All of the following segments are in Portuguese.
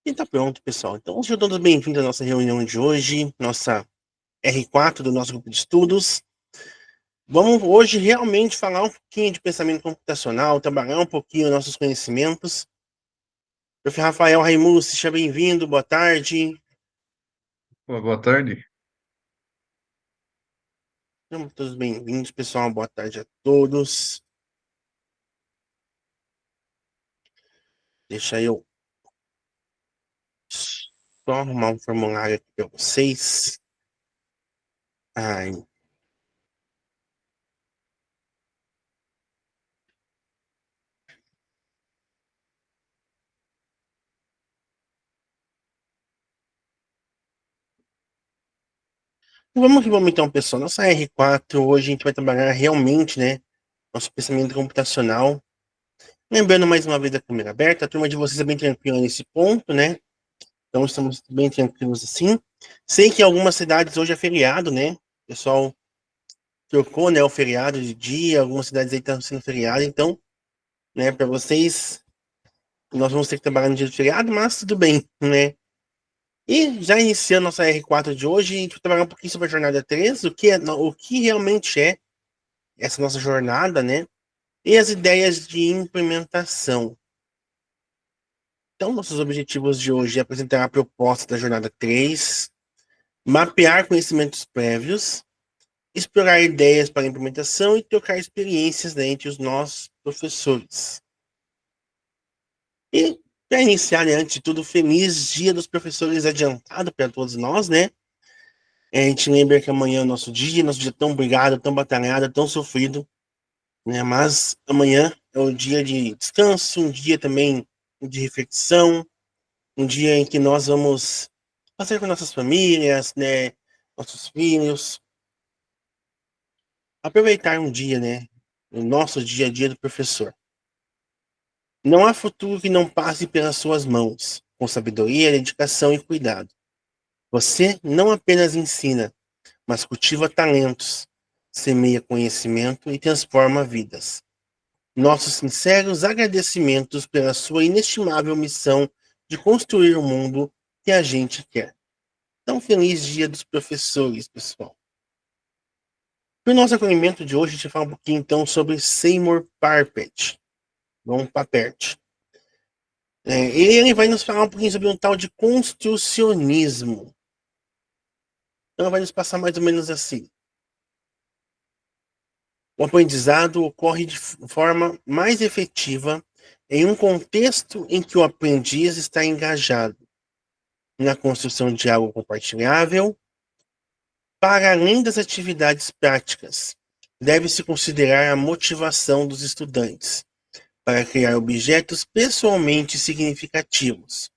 E tá pronto, pessoal. Então, sejam todos bem-vindos à nossa reunião de hoje, nossa R4 do nosso grupo de estudos. Vamos hoje realmente falar um pouquinho de pensamento computacional, trabalhar um pouquinho nossos conhecimentos. Prof. Rafael Raimundo, seja bem-vindo, boa tarde. Boa tarde. Sejam todos bem-vindos, pessoal, boa tarde a todos. Deixa eu só arrumar um formulário aqui para vocês. Ai. Vamos que vamos então, pessoal. Nossa R4, hoje a gente vai trabalhar realmente, né, nosso pensamento computacional. Lembrando mais uma vez da câmera aberta, a turma de vocês é bem tranquila nesse ponto, né? Então estamos bem tranquilos assim. Sei que em algumas cidades hoje é feriado, né? O pessoal trocou, né, o feriado de dia, algumas cidades aí estão sendo feriado, então, né, para vocês, nós vamos ter que trabalhar no dia do feriado, mas tudo bem, né? E já iniciando nossa R4 de hoje, a gente vai trabalhar um pouquinho sobre a jornada 3, o que realmente é essa nossa jornada, né? E as ideias de implementação. Então, nossos objetivos de hoje é apresentar a proposta da jornada 3, mapear conhecimentos prévios, explorar ideias para implementação e trocar experiências, né, entre os nossos professores. E, para iniciar, né, antes de tudo, feliz Dia dos Professores adiantado para todos nós, né? A gente lembra que amanhã é o nosso dia tão brigado, tão batalhado, tão sofrido, né? Mas amanhã é um dia de descanso, um dia também de reflexão, um dia em que nós vamos passar com nossas famílias, né, nossos filhos, aproveitar um dia, né, o nosso dia a dia do professor. Não há futuro que não passe pelas suas mãos, com sabedoria, dedicação e cuidado. Você não apenas ensina, mas cultiva talentos, semeia conhecimento e transforma vidas. Nossos sinceros agradecimentos pela sua inestimável missão de construir o mundo que a gente quer. Então, feliz Dia dos Professores, pessoal. Para o nosso acolhimento de hoje, a gente vai falar um pouquinho então sobre Seymour Papert. Vamos Papert. Ele vai nos falar um pouquinho sobre um tal de construcionismo. Então, vai nos passar mais ou menos assim. O aprendizado ocorre de forma mais efetiva em um contexto em que o aprendiz está engajado na construção de algo compartilhável. Para além das atividades práticas, deve-se considerar a motivação dos estudantes para criar objetos pessoalmente significativos,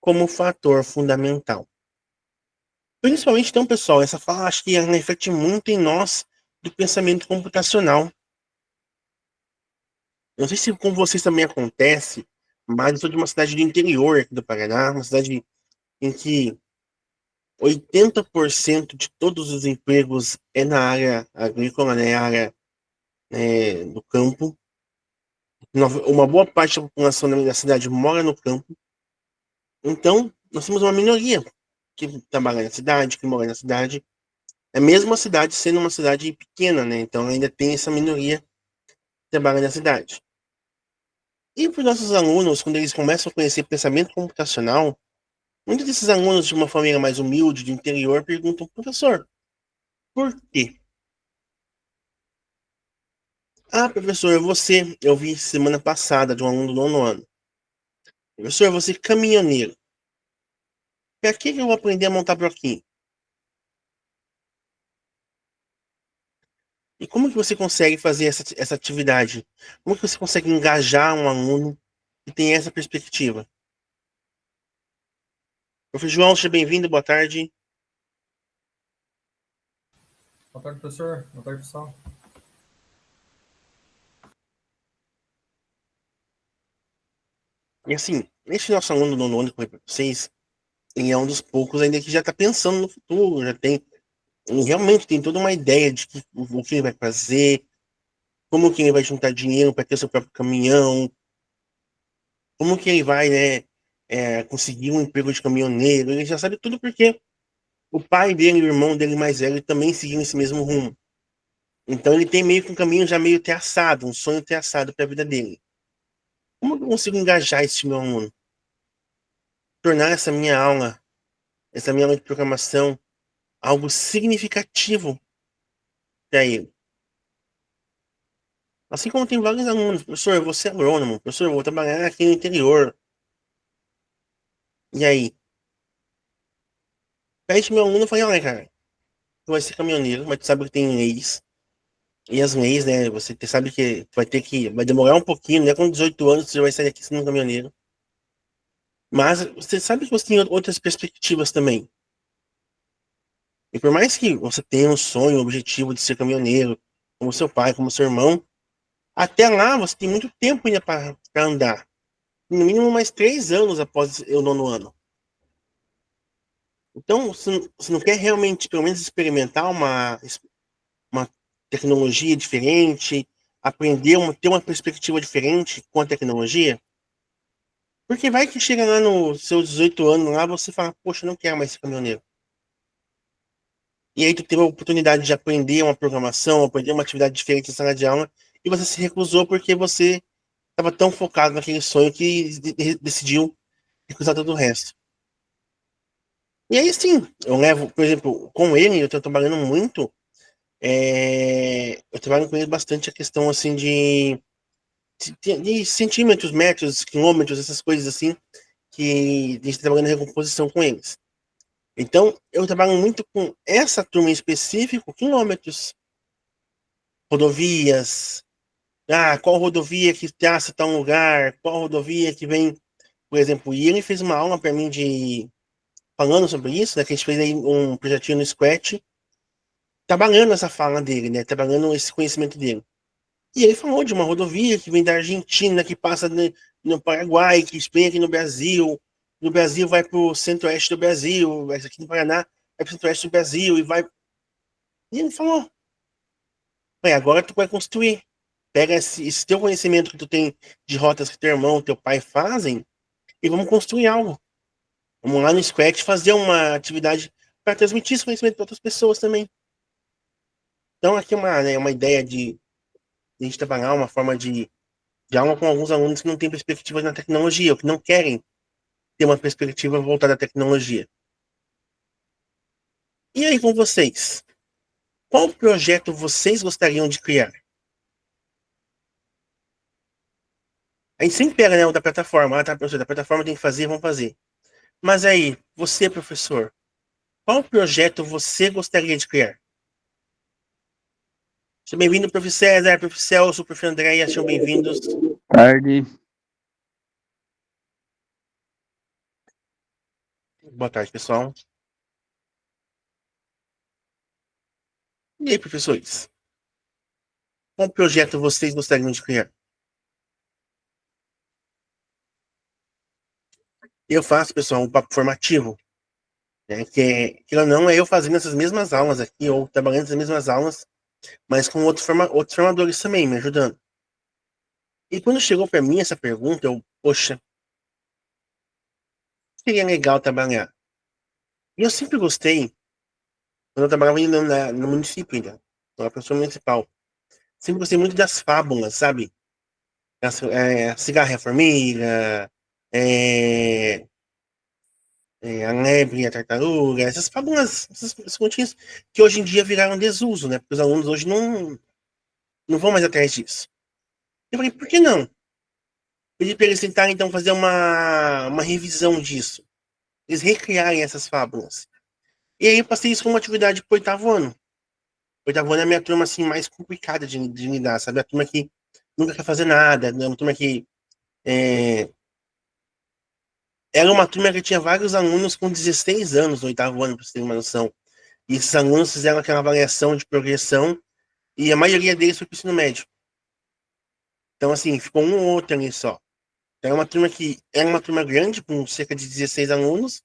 como fator fundamental. Principalmente, então, pessoal, essa fala acho que reflete muito em nós do pensamento computacional. Não sei se com vocês também acontece, mas eu sou de uma cidade do interior aqui do Paraná, uma cidade em que 80% de todos os empregos é na área agrícola, né, área do campo. Uma boa parte da população da minha cidade mora no campo. Então, nós temos uma minoria que trabalha na cidade, que mora na cidade. É mesmo a cidade sendo uma cidade pequena, né? Então ainda tem essa minoria que trabalha na cidade. E para os nossos alunos, quando eles começam a conhecer pensamento computacional, muitos desses alunos de uma família mais humilde, de interior, perguntam, professor, por quê? Ah, professor, eu vi semana passada de um aluno do nono ano. Professor, você é caminhoneiro. Para que eu vou aprender a montar bloquinho? E como que você consegue fazer essa atividade? Como que você consegue engajar um aluno que tem essa perspectiva? Professor João, seja bem-vindo, boa tarde. Boa tarde, professor. Boa tarde, pessoal. E assim, esse nosso aluno do nono ano que eu falei para vocês, ele é um dos poucos ainda que já está pensando no futuro, ele realmente tem toda uma ideia de o que ele vai fazer, como que ele vai juntar dinheiro para ter seu próprio caminhão, como que ele vai, né, conseguir um emprego de caminhoneiro, ele já sabe tudo porque o pai dele e o irmão dele mais velho também seguiam esse mesmo rumo. Então ele tem meio que um caminho já meio traçado, um sonho traçado para a vida dele. Como eu consigo engajar esse meu aluno? Tornar essa minha aula de programação, algo significativo para ele. Assim como tem vários alunos, professor, eu vou ser agrônomo, professor, eu vou trabalhar aqui no interior. E aí? Aí esse meu aluno, eu falei, olha, cara, tu vai ser caminhoneiro, mas tu sabe que tem leis. E as leis, né, você sabe que vai demorar um pouquinho, né, com 18 anos você já vai sair aqui sendo um caminhoneiro. Mas você sabe que você tem outras perspectivas também. E por mais que você tenha um sonho, um objetivo de ser caminhoneiro, como seu pai, como seu irmão, até lá você tem muito tempo ainda para andar. No mínimo mais 3 anos após o 9º ano. Então, se não quer realmente, pelo menos, experimentar uma tecnologia diferente, aprender, ter uma perspectiva diferente com a tecnologia, porque vai que chega lá nos seus 18 anos, lá você fala, poxa, eu não quero mais ser caminhoneiro. E aí tu teve a oportunidade de aprender uma programação, aprender uma atividade diferente na sala de aula, e você se recusou porque você estava tão focado naquele sonho que decidiu recusar todo o resto. E aí sim, eu levo, por exemplo, com ele, eu estou trabalhando muito, eu trabalho com ele bastante a questão assim de centímetros, metros, quilômetros, essas coisas assim, que a gente está trabalhando em recomposição com eles. Então, eu trabalho muito com essa turma em específico, quilômetros, rodovias, qual rodovia que traça tal lugar, qual rodovia que vem, por exemplo, e ele fez uma aula para mim falando sobre isso, né, que a gente fez aí um projetinho no Scratch, trabalhando essa fala dele, né, trabalhando esse conhecimento dele. E ele falou de uma rodovia que vem da Argentina, que passa no Paraguai, que vem aqui no Brasil vai para o centro-oeste do Brasil, vai aqui no Paraná, vai para o centro-oeste do Brasil, e vai... E ele falou, agora tu vai construir. Pega esse teu conhecimento que tu tem de rotas que teu irmão, teu pai fazem, e vamos construir algo. Vamos lá no Scratch fazer uma atividade para transmitir esse conhecimento para outras pessoas também. Então aqui é uma ideia de a gente trabalhar uma forma de aula com alguns alunos que não têm perspectivas na tecnologia, ou que não querem ter uma perspectiva voltada à tecnologia. E aí com vocês? Qual projeto vocês gostariam de criar? A gente sempre pega, né, o da plataforma. Tá, professor, da plataforma tem que fazer, vamos fazer. Mas aí, você, professor, qual projeto você gostaria de criar? Seja bem-vindo, prof. César, prof. Celso, prof. Andréia, sejam bem-vindos. Tarde. Boa tarde, pessoal. E aí, professores? Qual projeto vocês gostariam de criar? Eu faço, pessoal, um papo formativo, né, que não é eu fazendo essas mesmas aulas aqui, ou trabalhando essas mesmas aulas, mas com outros formadores também, me ajudando. E quando chegou para mim essa pergunta, poxa, seria legal trabalhar. E eu sempre gostei, quando eu trabalhava ainda no município ainda, na professora municipal, sempre gostei muito das fábulas, sabe? Cigarra e a Formiga, é, a Lebre e a Tartaruga, essas fábulas, essas continhas que hoje em dia viraram desuso, né? Porque os alunos hoje não vão mais atrás disso. Eu falei, por que não? Pedi para eles tentarem, então, fazer uma revisão disso. Eles recriarem essas fábulas. E aí eu passei isso como atividade pro 8º ano. O 8º ano é a minha turma, assim, mais complicada de lidar, sabe? A turma que nunca quer fazer nada, né? Uma turma que... Era uma turma que tinha vários alunos com 16 anos no 8º ano, para você ter uma noção. E esses alunos fizeram aquela avaliação de progressão e a maioria deles foi para o ensino médio. Então, assim, ficou um ou outro ali só. Então, é uma turma que era uma turma grande, com cerca de 16 alunos.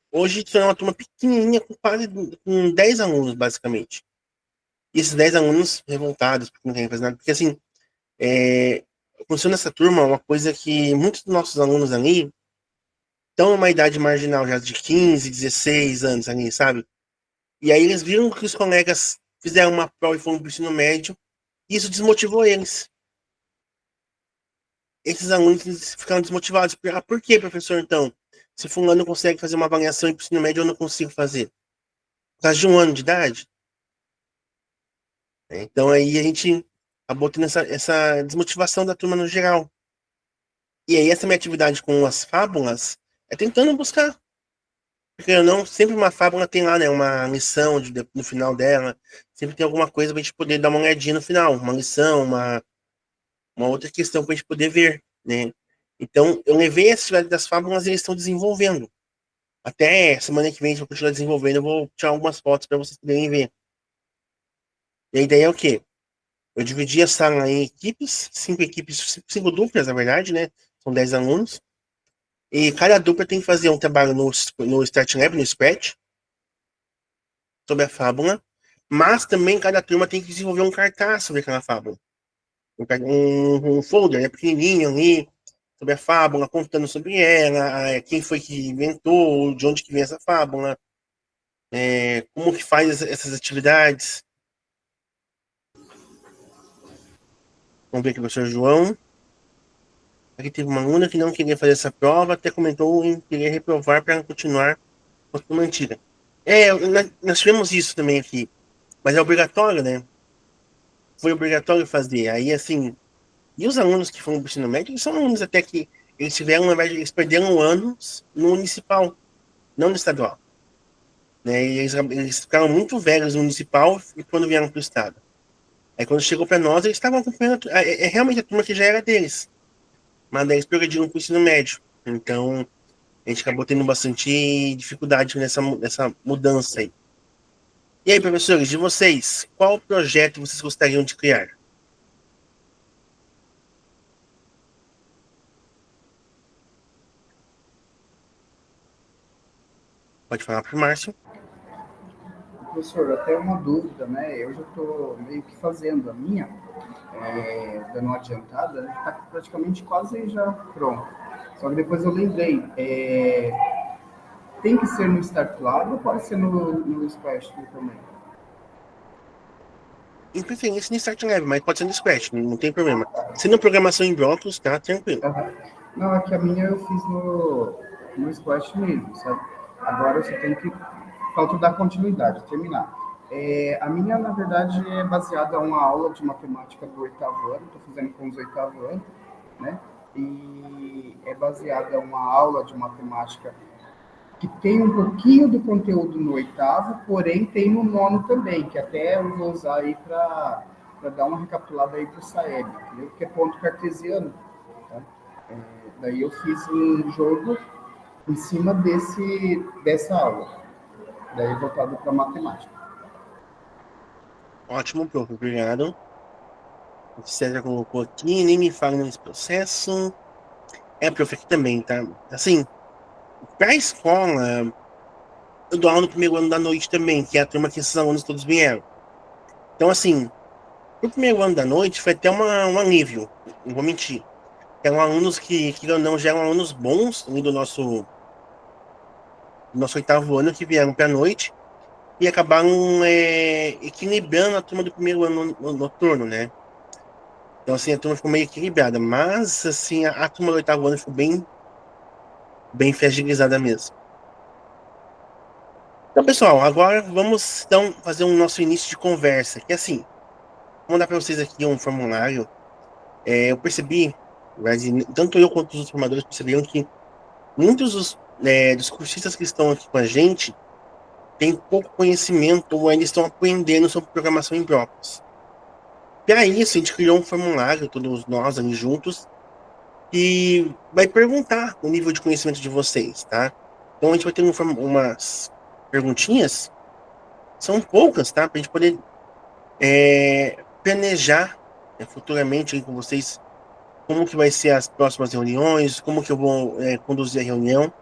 Hoje, é uma turma pequenininha, com 10 alunos, basicamente. E esses 10 alunos revoltados, porque não querem fazer nada. Porque, assim, aconteceu nessa turma uma coisa que muitos dos nossos alunos ali estão numa idade marginal já de 15, 16 anos ali, sabe? E aí eles viram que os colegas fizeram uma prova e foram para o ensino médio, e isso desmotivou eles. Esses alunos eles ficaram desmotivados. Por que, professor, então? Se fulano consegue fazer uma avaliação e para o ensino médio, eu não consigo fazer. Por causa de um ano de idade? Então aí a gente acabou tendo essa desmotivação da turma no geral. E aí essa minha atividade com as fábulas é tentando buscar. Porque eu não, sempre uma fábula tem lá, né, uma lição no final dela. Sempre tem alguma coisa pra gente poder dar uma olhadinha no final. Uma lição, uma outra questão pra gente poder ver, né? Então, eu levei essa atividade das fábulas e eles estão desenvolvendo. Até semana que vem, a gente vai continuar desenvolvendo. Eu vou tirar algumas fotos para vocês poderem ver. E a ideia é o quê? Eu dividi a sala em equipes, cinco duplas, na verdade, né? São 10 alunos. E cada dupla tem que fazer um trabalho no Start Lab, no Scratch, sobre a fábula. Mas também cada turma tem que desenvolver um cartaz sobre aquela fábula. Um folder, né, pequenininho ali, sobre a fábula, contando sobre ela, quem foi que inventou, de onde que vem essa fábula, como que faz essas atividades. Vamos ver aqui o professor João. Aqui teve uma aluna que não queria fazer essa prova, até comentou em querer reprovar para continuar com a turma antiga. Nós tivemos isso também aqui, mas é obrigatório, né? Foi obrigatório fazer. Aí, assim, e os alunos que foram para o ensino médio, eles são alunos até que eles tiveram, na verdade, eles perderam anos no municipal, não no estadual. Né? E eles ficaram muito velhos no municipal e quando vieram para o estado. Aí quando chegou para nós, eles estavam acompanhando, realmente a turma que já era deles. Mas daí eles progrediram para o ensino médio. Então, a gente acabou tendo bastante dificuldade nessa mudança aí. E aí, professores, de vocês, qual projeto vocês gostariam de criar? Pode falar para o Márcio. Professor, até uma dúvida, né? Eu já estou meio que fazendo a minha, dando uma adiantada, está praticamente quase já pronto. Só que depois eu lembrei, tem que ser no Start Lab ou pode ser no Splash também? Em preferência no Start Lab, mas pode ser no Scratch, não tem problema. Sendo programação em blocos, tá tranquilo. Uhum. Não, é que a minha eu fiz no Splash mesmo, sabe? Agora eu só tenho que, falta dar continuidade, terminar. A minha, na verdade, é baseada em uma aula de matemática do oitavo ano, estou fazendo com os oitavo ano, né? E é baseada em uma aula de matemática que tem um pouquinho do conteúdo no oitavo, porém tem no nono também, que até eu vou usar aí para dar uma recapitulada aí para o Saeb, entendeu? Que é ponto cartesiano. Tá? Daí eu fiz um jogo em cima dessa aula, daí voltado para matemática. Ótimo, prof, obrigado. O César colocou aqui, nem me fala nesse processo. Prof, aqui também, tá? Assim, pra escola, eu dou aula no primeiro ano da noite também, que é a turma que esses alunos todos vieram. Então, assim, no primeiro ano da noite foi até um alívio, não vou mentir. Eram alunos que não, já eram alunos bons do nosso oitavo ano, que vieram pra noite e acabaram equilibrando a turma do primeiro ano noturno, né? Então, assim, a turma ficou meio equilibrada, mas, assim, a turma do oitavo ano ficou bem fragilizada mesmo. Então, pessoal, agora vamos então fazer um nosso início de conversa, que assim, vou mandar para vocês aqui um formulário. Eu percebi, mas tanto eu quanto os outros formadores perceberam que muitos dos cursistas que estão aqui com a gente têm pouco conhecimento ou ainda estão aprendendo sobre programação em blocos. Para isso, a gente criou um formulário, todos nós ali juntos, que vai perguntar o nível de conhecimento de vocês, tá? Então, a gente vai ter umas perguntinhas, são poucas, tá? Para a gente poder planejar, futuramente aí com vocês como que vai ser as próximas reuniões, como que eu vou conduzir a reunião.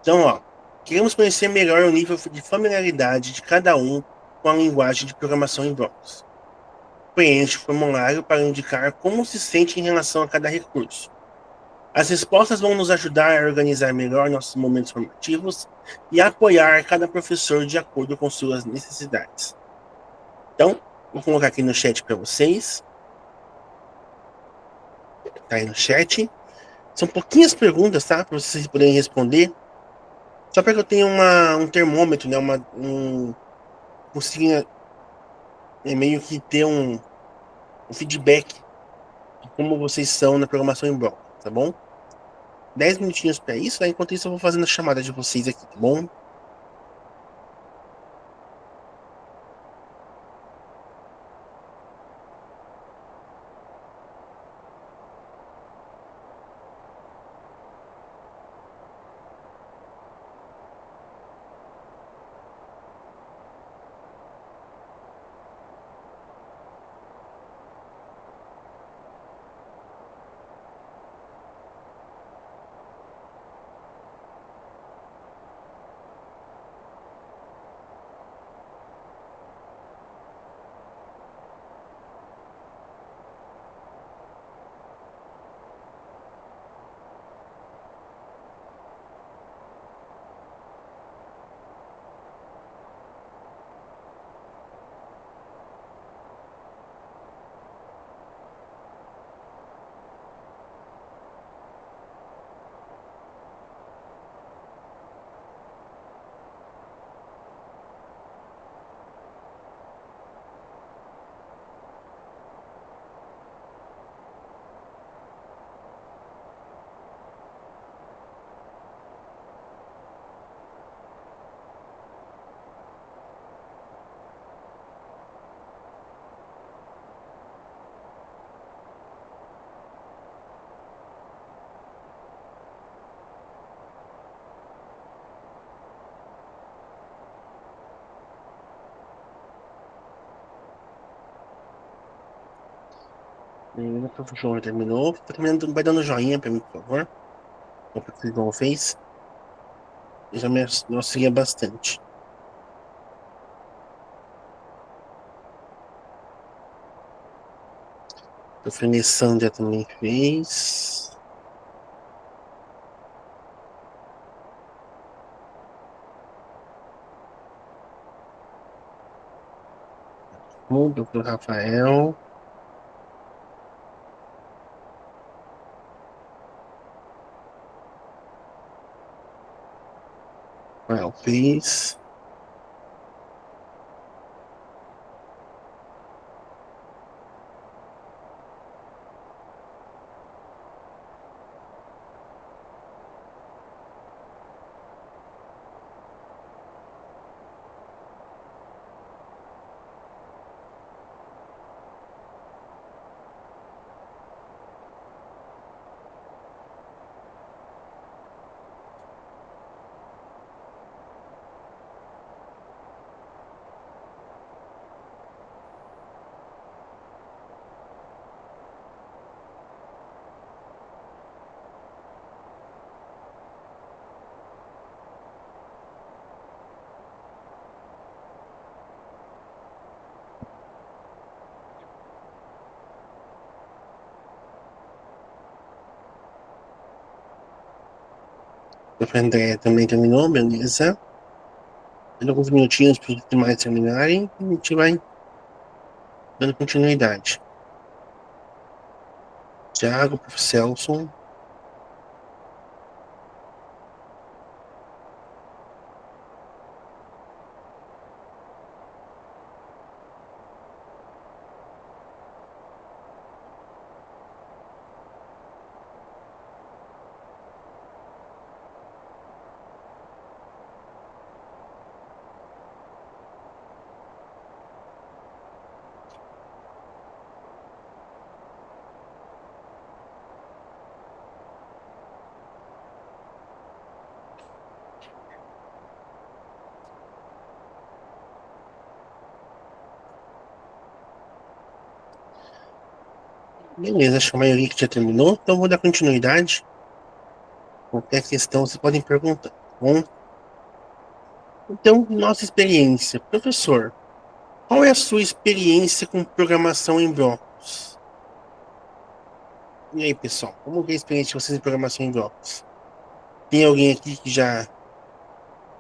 Então, ó, queremos conhecer melhor o nível de familiaridade de cada um com a linguagem de programação em blocos. Preencha o formulário para indicar como se sente em relação a cada recurso. As respostas vão nos ajudar a organizar melhor nossos momentos formativos e apoiar cada professor de acordo com suas necessidades. Então, vou colocar aqui no chat para vocês. Tá aí no chat. São pouquinhas perguntas, tá? Para vocês poderem responder. Só para que eu tenha um termômetro, né? Consiga meio que ter um feedback de como vocês são na programação em bloco, tá bom? 10 minutinhos para isso, né? Enquanto isso eu vou fazendo a chamada de vocês aqui, tá bom? O professor terminou. Tá terminando, vai dando joinha para mim, por favor. O que vocês não fez. Já me auxilia bastante. A Sandra também fez. O doutor Rafael. Rafael fez. O André também terminou, beleza. Dando alguns minutinhos para os demais terminarem. A gente vai dando continuidade. Thiago, Prof. Celso. Beleza, acho que a maioria que já terminou, então vou dar continuidade. Qualquer questão vocês podem perguntar, tá bom? Então, nossa experiência. Professor, qual é a sua experiência com programação em blocos? E aí, pessoal, como que é a experiência de vocês em programação em blocos? Tem alguém aqui que já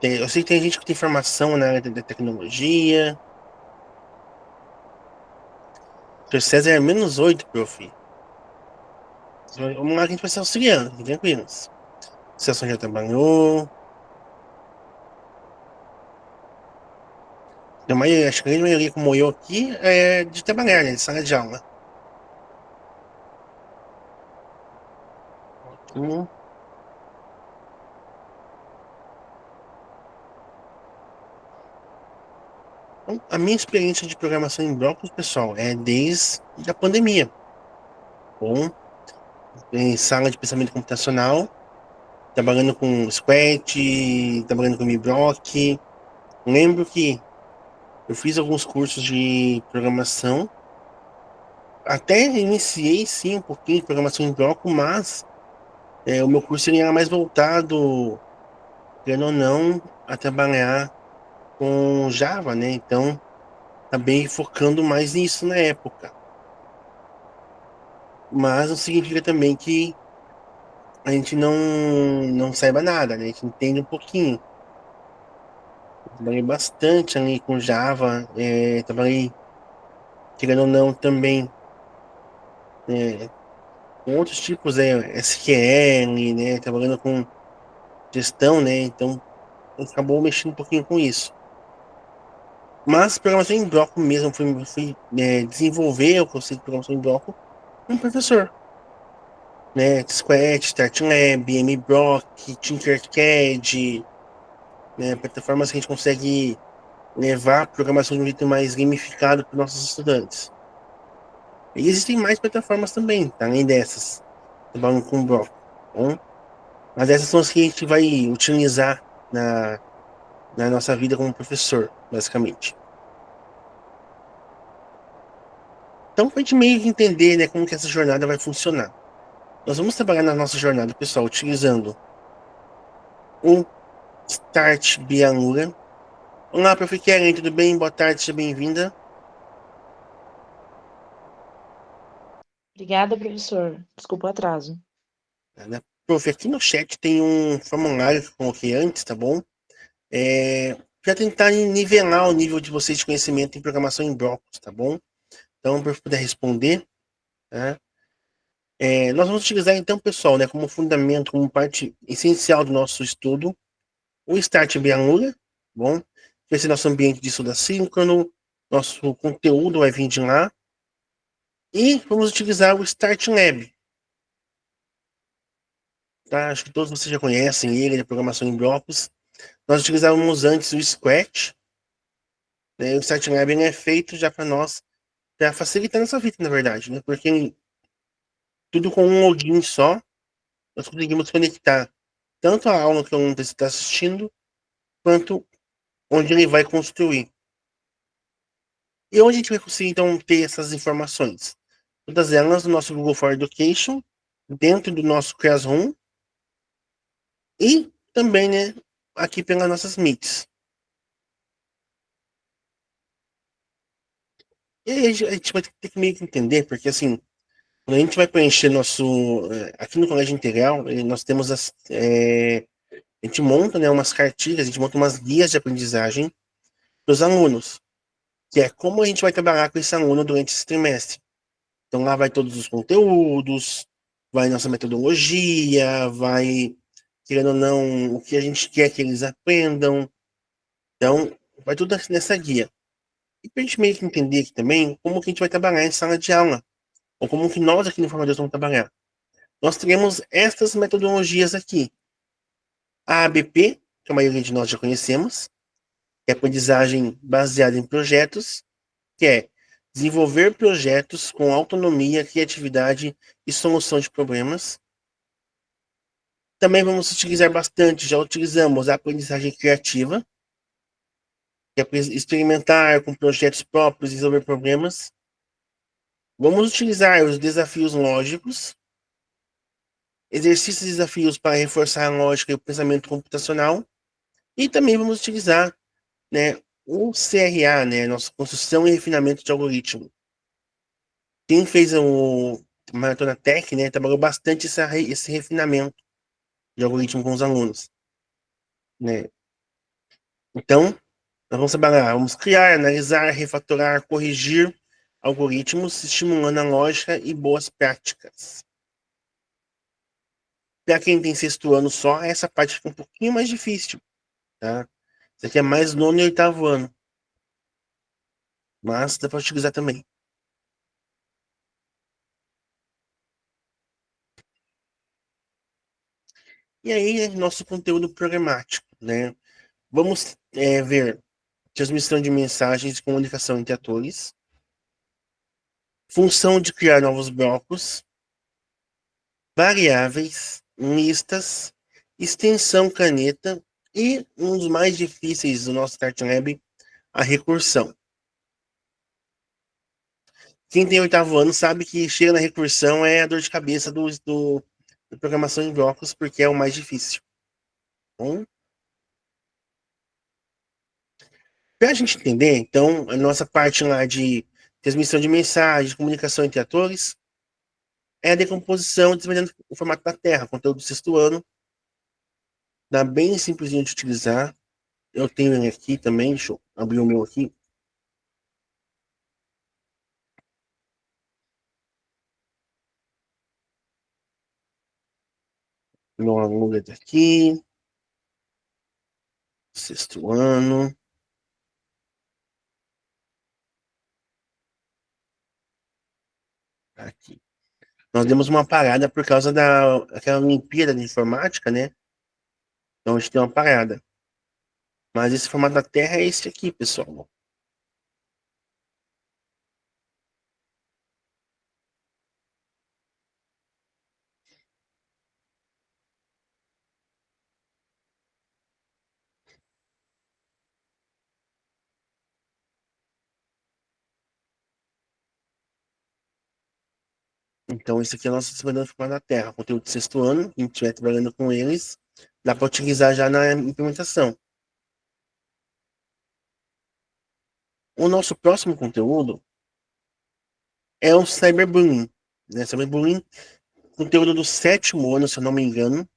tem, eu sei que tem gente que tem formação na área da tecnologia. O Sr. César é -8, prof. Vamos lá que a gente vai se auxiliando, fiquem tranquilos. O Celso já trabalhou. A maioria, acho que a grande maioria, como eu aqui, é de trabalhar, né? De sala de aula. Ótimo. Então, a minha experiência de programação em blocos, pessoal, é desde a pandemia. Bom, em sala de pensamento computacional, trabalhando com Scratch, trabalhando com MBlock. Lembro que eu fiz alguns cursos de programação. Até iniciei, sim, um pouquinho de programação em bloco, mas o meu curso ele era mais voltado, querendo ou não, a trabalhar com Java, né? Então, acabei focando mais nisso na época. Mas não significa também que a gente não saiba nada, né? A gente entende um pouquinho. Eu trabalhei bastante ali com Java, trabalhei, querendo ou não, também é, com outros tipos, SQL, né? Trabalhando com gestão, né? Então, acabou mexendo um pouquinho com isso. Mas programação em bloco mesmo, fui desenvolver o conceito de programação em bloco com um professor, né? Scratch, StartLab, MBlock, Tinkercad, né? Plataformas que a gente consegue levar a programação de um jeito mais gamificado para os nossos estudantes. E existem mais plataformas também, tá? Além dessas, trabalhando com bloco, tá bom? Mas essas são as que a gente vai utilizar na nossa vida como professor, basicamente. Então, para a gente meio que entender, né, como que essa jornada vai funcionar. Nós vamos trabalhar na nossa jornada, pessoal, utilizando o Start Bianura. Olá, prof. Keren, tudo bem? Boa tarde, seja bem-vinda. Obrigada, professor. Desculpa o atraso. Né? Prof, aqui no chat tem um formulário que eu coloquei antes, tá bom? Para tentar nivelar o nível de vocês de conhecimento em programação em blocos, tá bom? Então, para eu puder responder, tá? Nós vamos utilizar, então, pessoal, né, como fundamento, como parte essencial do nosso estudo, o Start Bianura, bom? Vai ser nosso ambiente de estudo assíncrono, nosso conteúdo vai vir de lá, e vamos utilizar o Start Lab, tá? Acho que todos vocês já conhecem ele, a programação em blocos. Nós utilizávamos antes o Scratch, né? O Start Lab é feito já para nós, para facilitar nossa vida, na verdade, né? Porque tudo com um login só, nós conseguimos conectar tanto a aula que o aluno está assistindo, quanto onde ele vai construir. E onde a gente vai conseguir, então, ter essas informações? Todas elas no nosso Google for Education, dentro do nosso Classroom, e também, né, aqui pelas nossas Meets. E aí a gente vai ter que meio que entender, porque assim, quando a gente vai preencher aqui no Colégio Integral, nós temos a gente monta, né, umas cartilhas, a gente monta umas guias de aprendizagem para os alunos, que é como a gente vai trabalhar com esse aluno durante esse trimestre. Então lá vai todos os conteúdos, vai nossa metodologia, vai, querendo ou não, o que a gente quer que eles aprendam. Então, vai tudo nessa guia. E para a gente meio que entender aqui também como que a gente vai trabalhar em sala de aula, ou como que nós aqui no Informadores vamos trabalhar. Nós teremos estas metodologias aqui. A ABP, que a maioria de nós já conhecemos, que é aprendizagem baseada em projetos, que é desenvolver projetos com autonomia, criatividade e solução de problemas. Também vamos utilizar bastante, já utilizamos a aprendizagem criativa, que é experimentar com projetos próprios e resolver problemas. Vamos utilizar os desafios lógicos, exercícios e desafios para reforçar a lógica e o pensamento computacional. E também vamos utilizar, né, o CRA, né, nossa construção e refinamento de algoritmo. Quem fez Maratona Tech, né, trabalhou bastante esse refinamento de algoritmo com os alunos, né? Então, nós vamos trabalhar, vamos criar, analisar, refatorar, corrigir algoritmos, estimulando a lógica e boas práticas. Para quem tem sexto ano só, essa parte fica um pouquinho mais difícil, tá? Isso aqui é mais nono e oitavo ano. Mas dá para utilizar também. E aí, nosso conteúdo programático, né? Vamos ver transmissão de mensagens e comunicação entre atores, função de criar novos blocos, variáveis, listas, extensão caneta e um dos mais difíceis do nosso Start Lab, a recursão. Quem tem oitavo ano sabe que chega na recursão é a dor de cabeça da programação em blocos, porque é o mais difícil. Bom, para a gente entender, então, a nossa parte lá de transmissão de mensagem, comunicação entre atores, é a decomposição desenvolvendo o formato da Terra, conteúdo do sexto ano. Dá bem simplesinho de utilizar. Eu tenho ele aqui também, deixa eu abrir o meu aqui. Meu aluno tá aqui. Sexto ano. Aqui. Nós demos uma parada por causa daquela Olimpíada de Informática, né? Então a gente deu uma parada. Mas esse formato da Terra é esse aqui, pessoal. Então, esse aqui é o nosso desenvolvedor de formato da Terra. Conteúdo de sexto ano, a gente estiver trabalhando com eles, dá para utilizar já na implementação. O nosso próximo conteúdo é o Cyberbullying. Né? Cyberbullying, conteúdo do sétimo ano, se eu não me engano,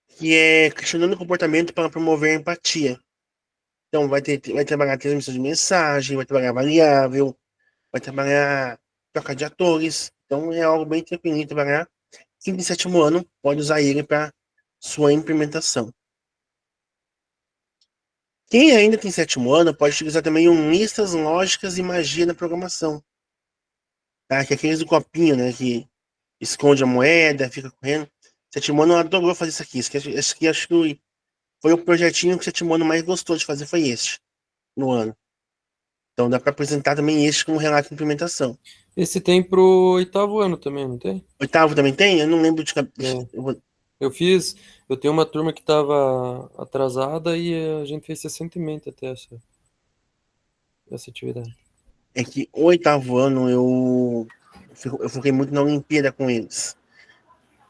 que é questionando o comportamento para promover a empatia. Então, vai trabalhar transmissão de mensagem, vai trabalhar variável, vai trabalhar troca de atores. Então, é algo bem tranquilo de trabalhar. Quinto e sétimo ano, pode usar ele para sua implementação. Quem ainda tem sétimo ano pode utilizar também um listas, lógicas e magia na programação. Tá? Que é aqueles do copinho, né? Que esconde a moeda, fica correndo. Sétimo ano adorou fazer isso aqui. Esse aqui acho que foi o projetinho que o sétimo ano mais gostou de fazer, foi este, no ano. Então dá para apresentar também este como relato de implementação. Esse tem pro oitavo ano também, não tem? Oitavo também tem? Eu não lembro de cabeça. É. Eu tenho uma turma que estava atrasada e a gente fez recentemente até essa atividade. É que o oitavo ano eu foquei muito na Olimpíada com eles.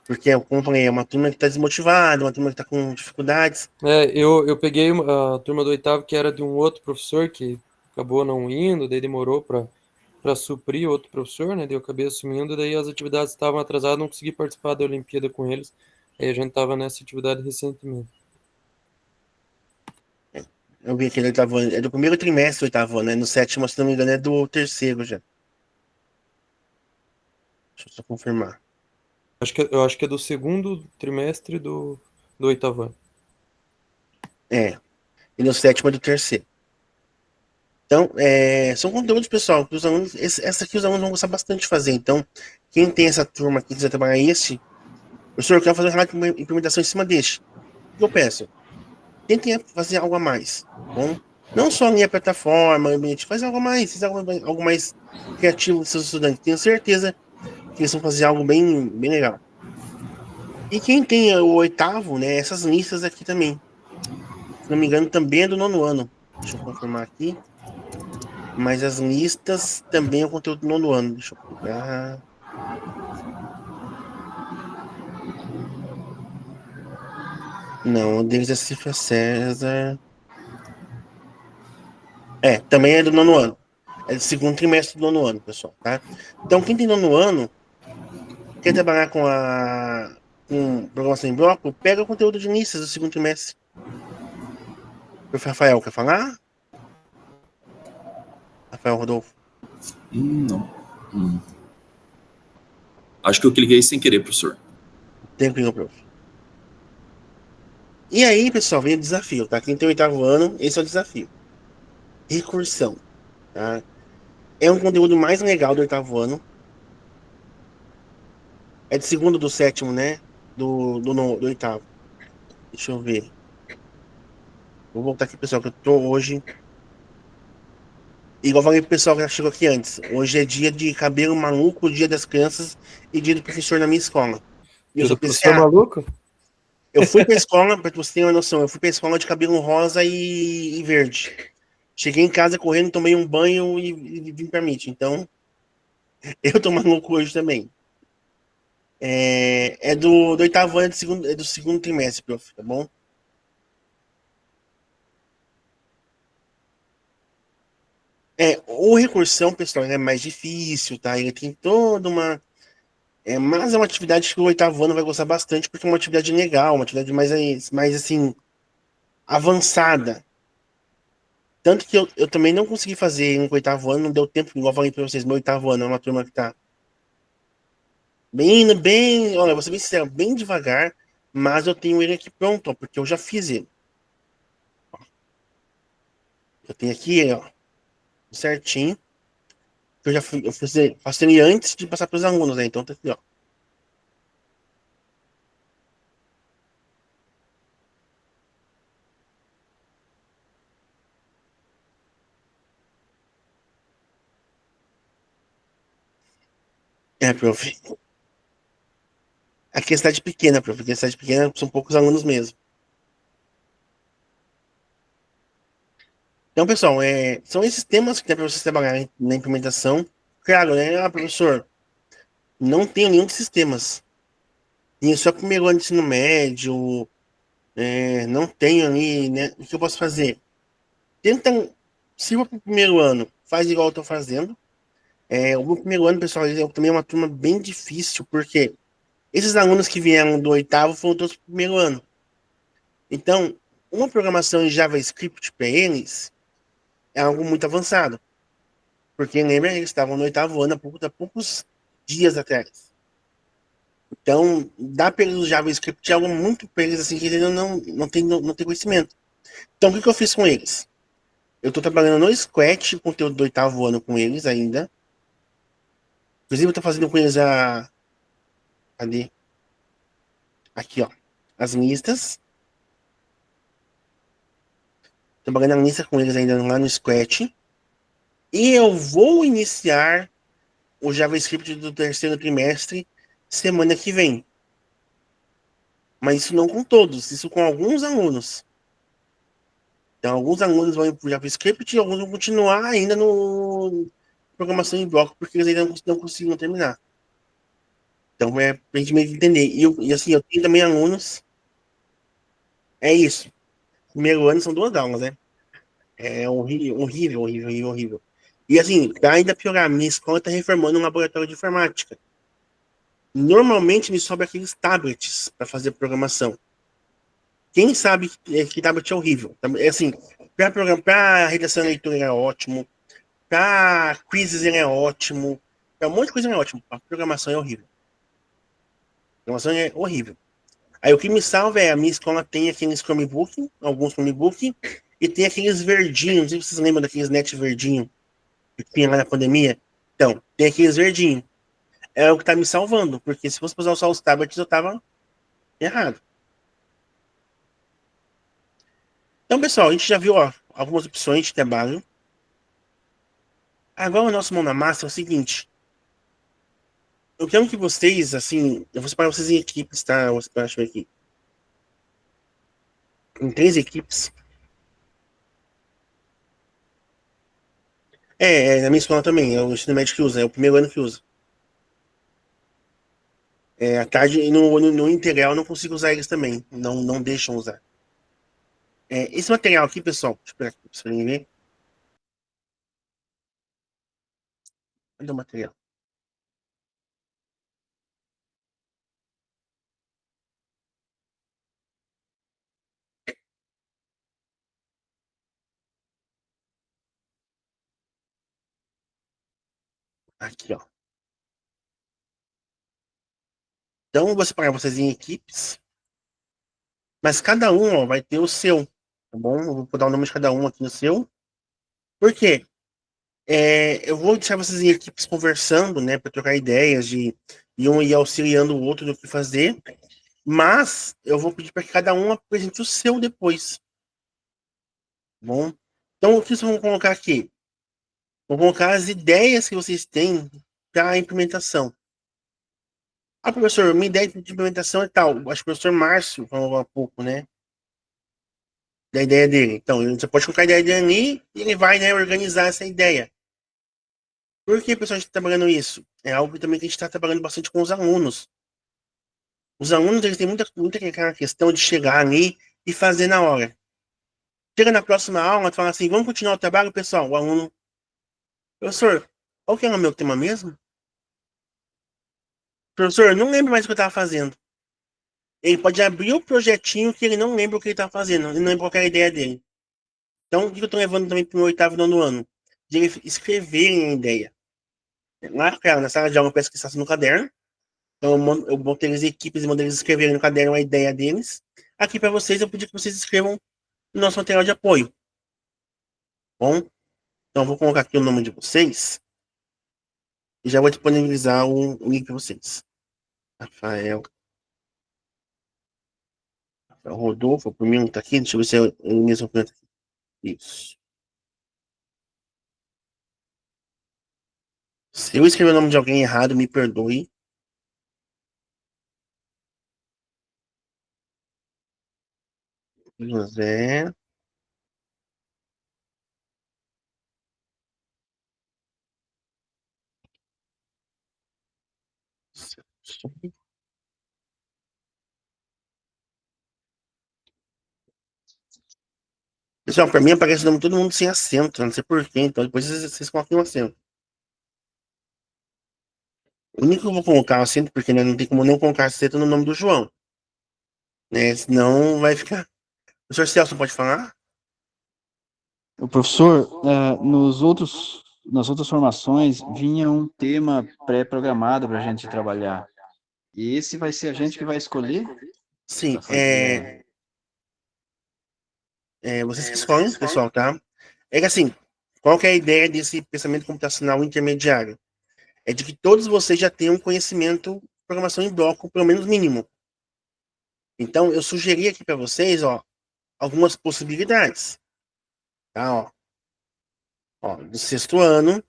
Porque, como eu falei, é uma turma que está desmotivada, uma turma que está com dificuldades. Eu peguei a turma do oitavo que era de um outro professor que acabou não indo, daí demorou para suprir outro professor, né? Daí eu acabei assumindo, daí as atividades estavam atrasadas, não consegui participar da Olimpíada com eles. Aí a gente estava nessa atividade recentemente. Eu vi aquele oitavo ano, é do primeiro trimestre, oitavo ano, né? No sétimo, se não me engano, é do terceiro já. Deixa eu só confirmar. Eu acho que é do segundo trimestre do oitavo ano. É. E no sétimo é do terceiro. Então, são conteúdos, pessoal, que os alunos. Essa aqui os alunos vão gostar bastante de fazer. Então, quem tem essa turma aqui, quiser trabalhar esse, professor, eu quero fazer uma implementação em cima deste. O que eu peço? Tentem fazer algo a mais. Bom? Não só a minha plataforma, ambiente, faz algo a mais, faz algo mais criativo dos seus estudantes. Tenho certeza que eles vão fazer algo bem, bem legal. E quem tem o oitavo, né? Essas listas aqui também. Se não me engano, também é do nono ano. Deixa eu confirmar aqui. Mas as listas também é o conteúdo do nono ano. Deixa eu pegar. Não, o deles é Cifra César. Também é do nono ano. É do segundo trimestre do nono ano, pessoal, tá? Então, quem tem nono ano, quer trabalhar com programação em bloco, pega o conteúdo de início do segundo trimestre. O Rafael, quer falar? Rafael Rodolfo. Não. Acho que eu cliquei sem querer, professor. Tranquilo, prof. E aí, pessoal, vem o desafio, tá? Quem tem o 8º ano, esse é o desafio. Recursão, tá? É um conteúdo mais legal do 8º ano. É de segundo do sétimo, né? Do 8º. Deixa eu ver. Vou voltar aqui, pessoal, que eu tô hoje. Igual eu falei pro pessoal que já chegou aqui antes. Hoje é dia de cabelo maluco, dia das crianças e dia do professor na minha escola. E eu Dia sou do professor PCA. maluco? Eu fui pra escola, pra você ter uma noção, eu fui pra escola de cabelo rosa e verde. Cheguei em casa correndo, tomei um banho e vim pra meeting. Então, eu tô maluco hoje também. É do 8º ano, é do segundo trimestre, prof, tá bom? O recursão, pessoal, ele é mais difícil, tá? Ele tem toda uma. Mas é uma atividade que o 8º ano vai gostar bastante, porque é uma atividade legal, uma atividade mais assim, avançada. Tanto que eu também não consegui fazer no 8º ano, não deu tempo, igual eu falei pra vocês, meu 8º ano é uma turma que tá bem, olha, vou ser bem sincero, bem devagar, mas eu tenho ele aqui pronto, ó, porque eu já fiz ele. Eu tenho aqui ele, ó, certinho, que faço ele antes de passar para os alunos, né? Então tá aqui, ó. Prof. Aqui é cidade pequena, prof. Aqui é cidade pequena, são poucos alunos mesmo. Então, pessoal, são esses temas que tem para vocês trabalharem na implementação. Claro, né? Ah, professor, não tenho nenhum desses temas. Tenho só primeiro ano de ensino médio, não tenho ali, né? O que eu posso fazer? Tenta, se for pro primeiro ano, faz igual eu tô fazendo. O meu primeiro ano, pessoal, também é uma turma bem difícil, porque esses alunos que vieram do 8º foram todos pro primeiro ano. Então, uma programação em JavaScript para eles é algo muito avançado. Porque lembra, eles estavam no 8º ano há poucos dias atrás. Então, dar para eles o JavaScript é algo muito para eles assim, que eles não tem conhecimento. Então, o que eu fiz com eles? Eu estou trabalhando no Scratch, conteúdo do 8º ano com eles ainda. Inclusive, eu estou fazendo com eles cadê? Aqui, ó. As listas. Trabalhando na lista com eles ainda lá no Scratch. E eu vou iniciar o JavaScript do 3º trimestre semana que vem. Mas isso não com todos, isso com alguns alunos. Então, alguns alunos vão ir para o JavaScript e alguns vão continuar ainda no programação em bloco, porque eles ainda não conseguiram terminar. Então, é para a gente meio que entender. E assim, eu tenho também alunos. É isso. Primeiro ano são 2 aulas, né? É horrível, horrível, horrível, horrível, horrível. E assim, pra ainda piorar, minha escola está reformando um laboratório de informática. Normalmente me sobra aqueles tablets para fazer programação. Quem sabe que tablet é horrível? É assim, para redação e leitura é ótimo, para quizzes ele é ótimo, para um monte de coisa ele é ótimo. A programação é horrível. A programação é horrível. Aí o que me salva é a minha escola tem aqueles Chromebook, alguns Chromebook, e tem aqueles verdinhos, não sei se vocês lembram daqueles net verdinho que tinha lá na pandemia. Então, tem aqueles verdinhos. É o que tá me salvando, porque se fosse usar só os tablets eu tava errado. Então, pessoal, a gente já viu, ó, algumas opções de trabalho. Agora o nosso mão na massa é o seguinte. Eu quero que vocês, assim, eu vou separar vocês em equipes, tá? Eu vou separar, deixa eu ver aqui. Em 3 equipes. Na minha escola também, é o ensino médio que usa, é o primeiro ano que usa. À tarde, e no integral eu não consigo usar eles também, não deixam usar. Esse material aqui, pessoal, deixa eu pegar aqui pra vocês verem. Cadê o material? Aqui, ó. Então, eu vou separar vocês em equipes, mas cada um, ó, vai ter o seu, tá bom? Eu vou dar o nome de cada um aqui no seu. Por quê? Eu vou deixar vocês em equipes conversando, né, para trocar ideias de um ir auxiliando o outro no que fazer, mas eu vou pedir para que cada um apresente o seu depois, tá bom? Então, o que vocês vão colocar aqui? Vou colocar as ideias que vocês têm para a implementação. Ah, professor, minha ideia de implementação é tal. Acho que o professor Márcio falou há pouco, né? Da ideia dele. Então, você pode colocar a ideia dele ali e ele vai, né, organizar essa ideia. Por que, pessoal, a gente está trabalhando isso? É algo também que a gente está trabalhando bastante com os alunos. Os alunos, eles têm muita aquela questão de chegar ali e fazer na hora. Chega na próxima aula e fala assim, vamos continuar o trabalho, pessoal? O aluno, professor, qual que era o meu tema mesmo? Professor, eu não lembro mais o que eu estava fazendo. Ele pode abrir o projetinho que ele não lembra o que ele está fazendo. Ele não lembra qual era a ideia dele. Então, o que eu estou levando também para o meu 8º e 9º ano? De ele escreverem a ideia. Lá, cara, na sala de aula, eu peço que está no caderno. Então, eu botei as equipes e mandei eles escreverem no caderno a ideia deles. Aqui para vocês, eu pedi que vocês escrevam no nosso material de apoio. Bom? Então, eu vou colocar aqui o nome de vocês. E já vou disponibilizar o link para vocês. Rafael Rodolfo, o primeiro tá aqui. Deixa eu ver se é o mesmo que tá aqui. Isso. Se eu escrever o nome de alguém errado, me perdoe. José. Pessoal, para mim aparece o nome de todo mundo sem acento, não sei porquê, então depois vocês colocam um acento. O único que eu vou colocar acento, porque né, não tem como não colocar acento no nome do João. Né? Senão vai ficar. O senhor Celso pode falar? O professor, nas outras formações, vinha um tema pré-programado para a gente trabalhar. E esse vai ser a gente que vai escolher? Sim, Pra fazer- vocês que escolhem, pessoal, tá? É que assim, qual que é a ideia desse pensamento computacional intermediário? É de que todos vocês já tenham conhecimento de programação em bloco, pelo menos mínimo. Então, eu sugeri aqui para vocês, ó, algumas possibilidades. Tá, ó, do 6º ano,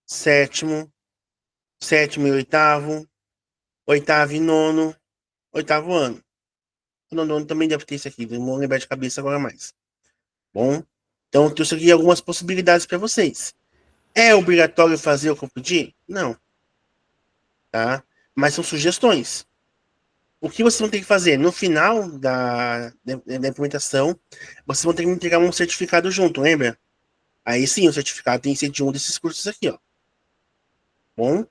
7º e 8º, 8º e 9º, 8º ano. O 9º ano também deve ter isso aqui, não vou lembrar de cabeça agora mais. Bom, então eu trouxe aqui algumas possibilidades para vocês. É obrigatório fazer o que eu pedi? Não. Tá? Mas são sugestões. O que vocês vão ter que fazer? No final da implementação, vocês vão ter que me entregar um certificado junto, lembra? Aí sim, o certificado tem que ser de um desses cursos aqui, ó. Bom?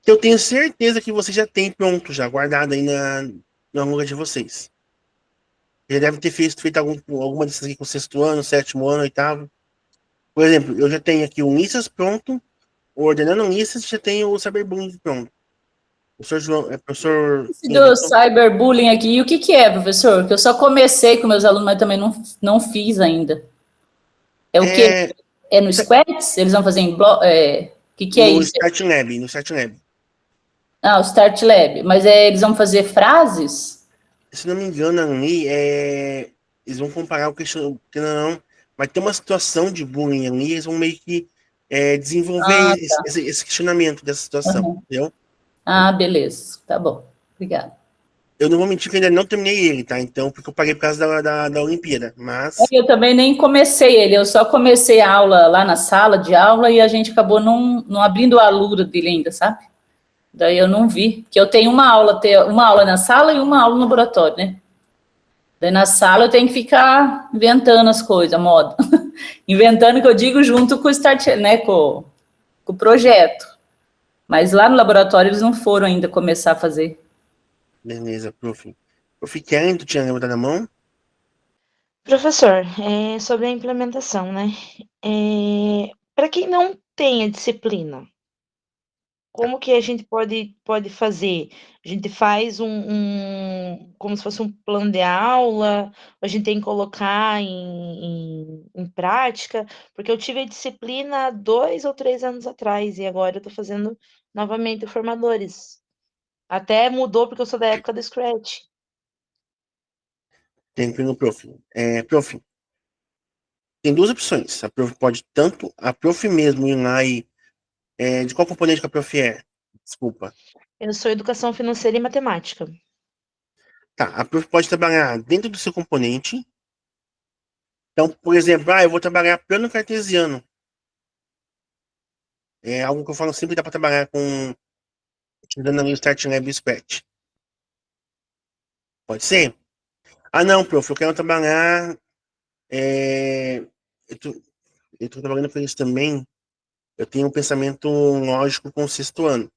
Eu tenho certeza que você já tem pronto, já guardado aí na lugar de vocês. Já deve ter feito alguma dessas aqui com o 6º ano, 7º ano, 8º. Por exemplo, eu já tenho aqui o Unisys pronto, o Ordenando Unisys, já tenho o Cyberbullying pronto. O professor João, professor... Do cyberbullying aqui, e o que é, professor? Que eu só comecei com meus alunos, mas também não fiz ainda. É o quê? É no Squads? Eles vão fazer em bloco? O que é isso? No Start Lab. Ah, o Start Lab. Mas eles vão fazer frases? Se não me engano, ali, eles vão comparar o questionário, não, vai ter uma situação de bullying ali, eles vão meio que desenvolver esse questionamento dessa situação, entendeu? Ah, beleza. Tá bom. Obrigada. Eu não vou mentir que ainda não terminei ele, tá? Então, porque eu paguei por causa da Olimpíada, mas... Eu também nem comecei ele, eu só comecei a aula lá na sala de aula e a gente acabou não abrindo a alura dele ainda, sabe? Daí eu não vi, que eu tenho uma aula na sala e uma aula no laboratório, né? Daí na sala eu tenho que ficar inventando as coisas, moda. Inventando, que eu digo, junto com o Start, né? Com o projeto. Mas lá no laboratório eles não foram ainda começar a fazer. Beleza, prof. Prof. Karen, tu tinha levantado a mão? Professor, sobre a implementação, né? Para quem não tem a disciplina, como que a gente pode fazer? A gente faz como se fosse um plano de aula, a gente tem que colocar em prática, porque eu tive a disciplina 2 ou 3 anos atrás, e agora eu estou fazendo novamente formadores. Até mudou, porque eu sou da época do Scratch. Tranquilo, prof. Prof, tem duas opções. A prof pode tanto, a prof mesmo ir lá e... de qual componente que a prof é? Desculpa. Eu sou educação financeira e matemática. Tá, a prof pode trabalhar dentro do seu componente. Então, por exemplo, eu vou trabalhar plano cartesiano. É algo que eu falo sempre, dá para trabalhar com... utilizando ali o Start Lab e o Scratch. Pode ser? Ah, não, prof, eu quero trabalhar... eu tô trabalhando com isso também. Eu tenho um pensamento lógico com o sexto ano.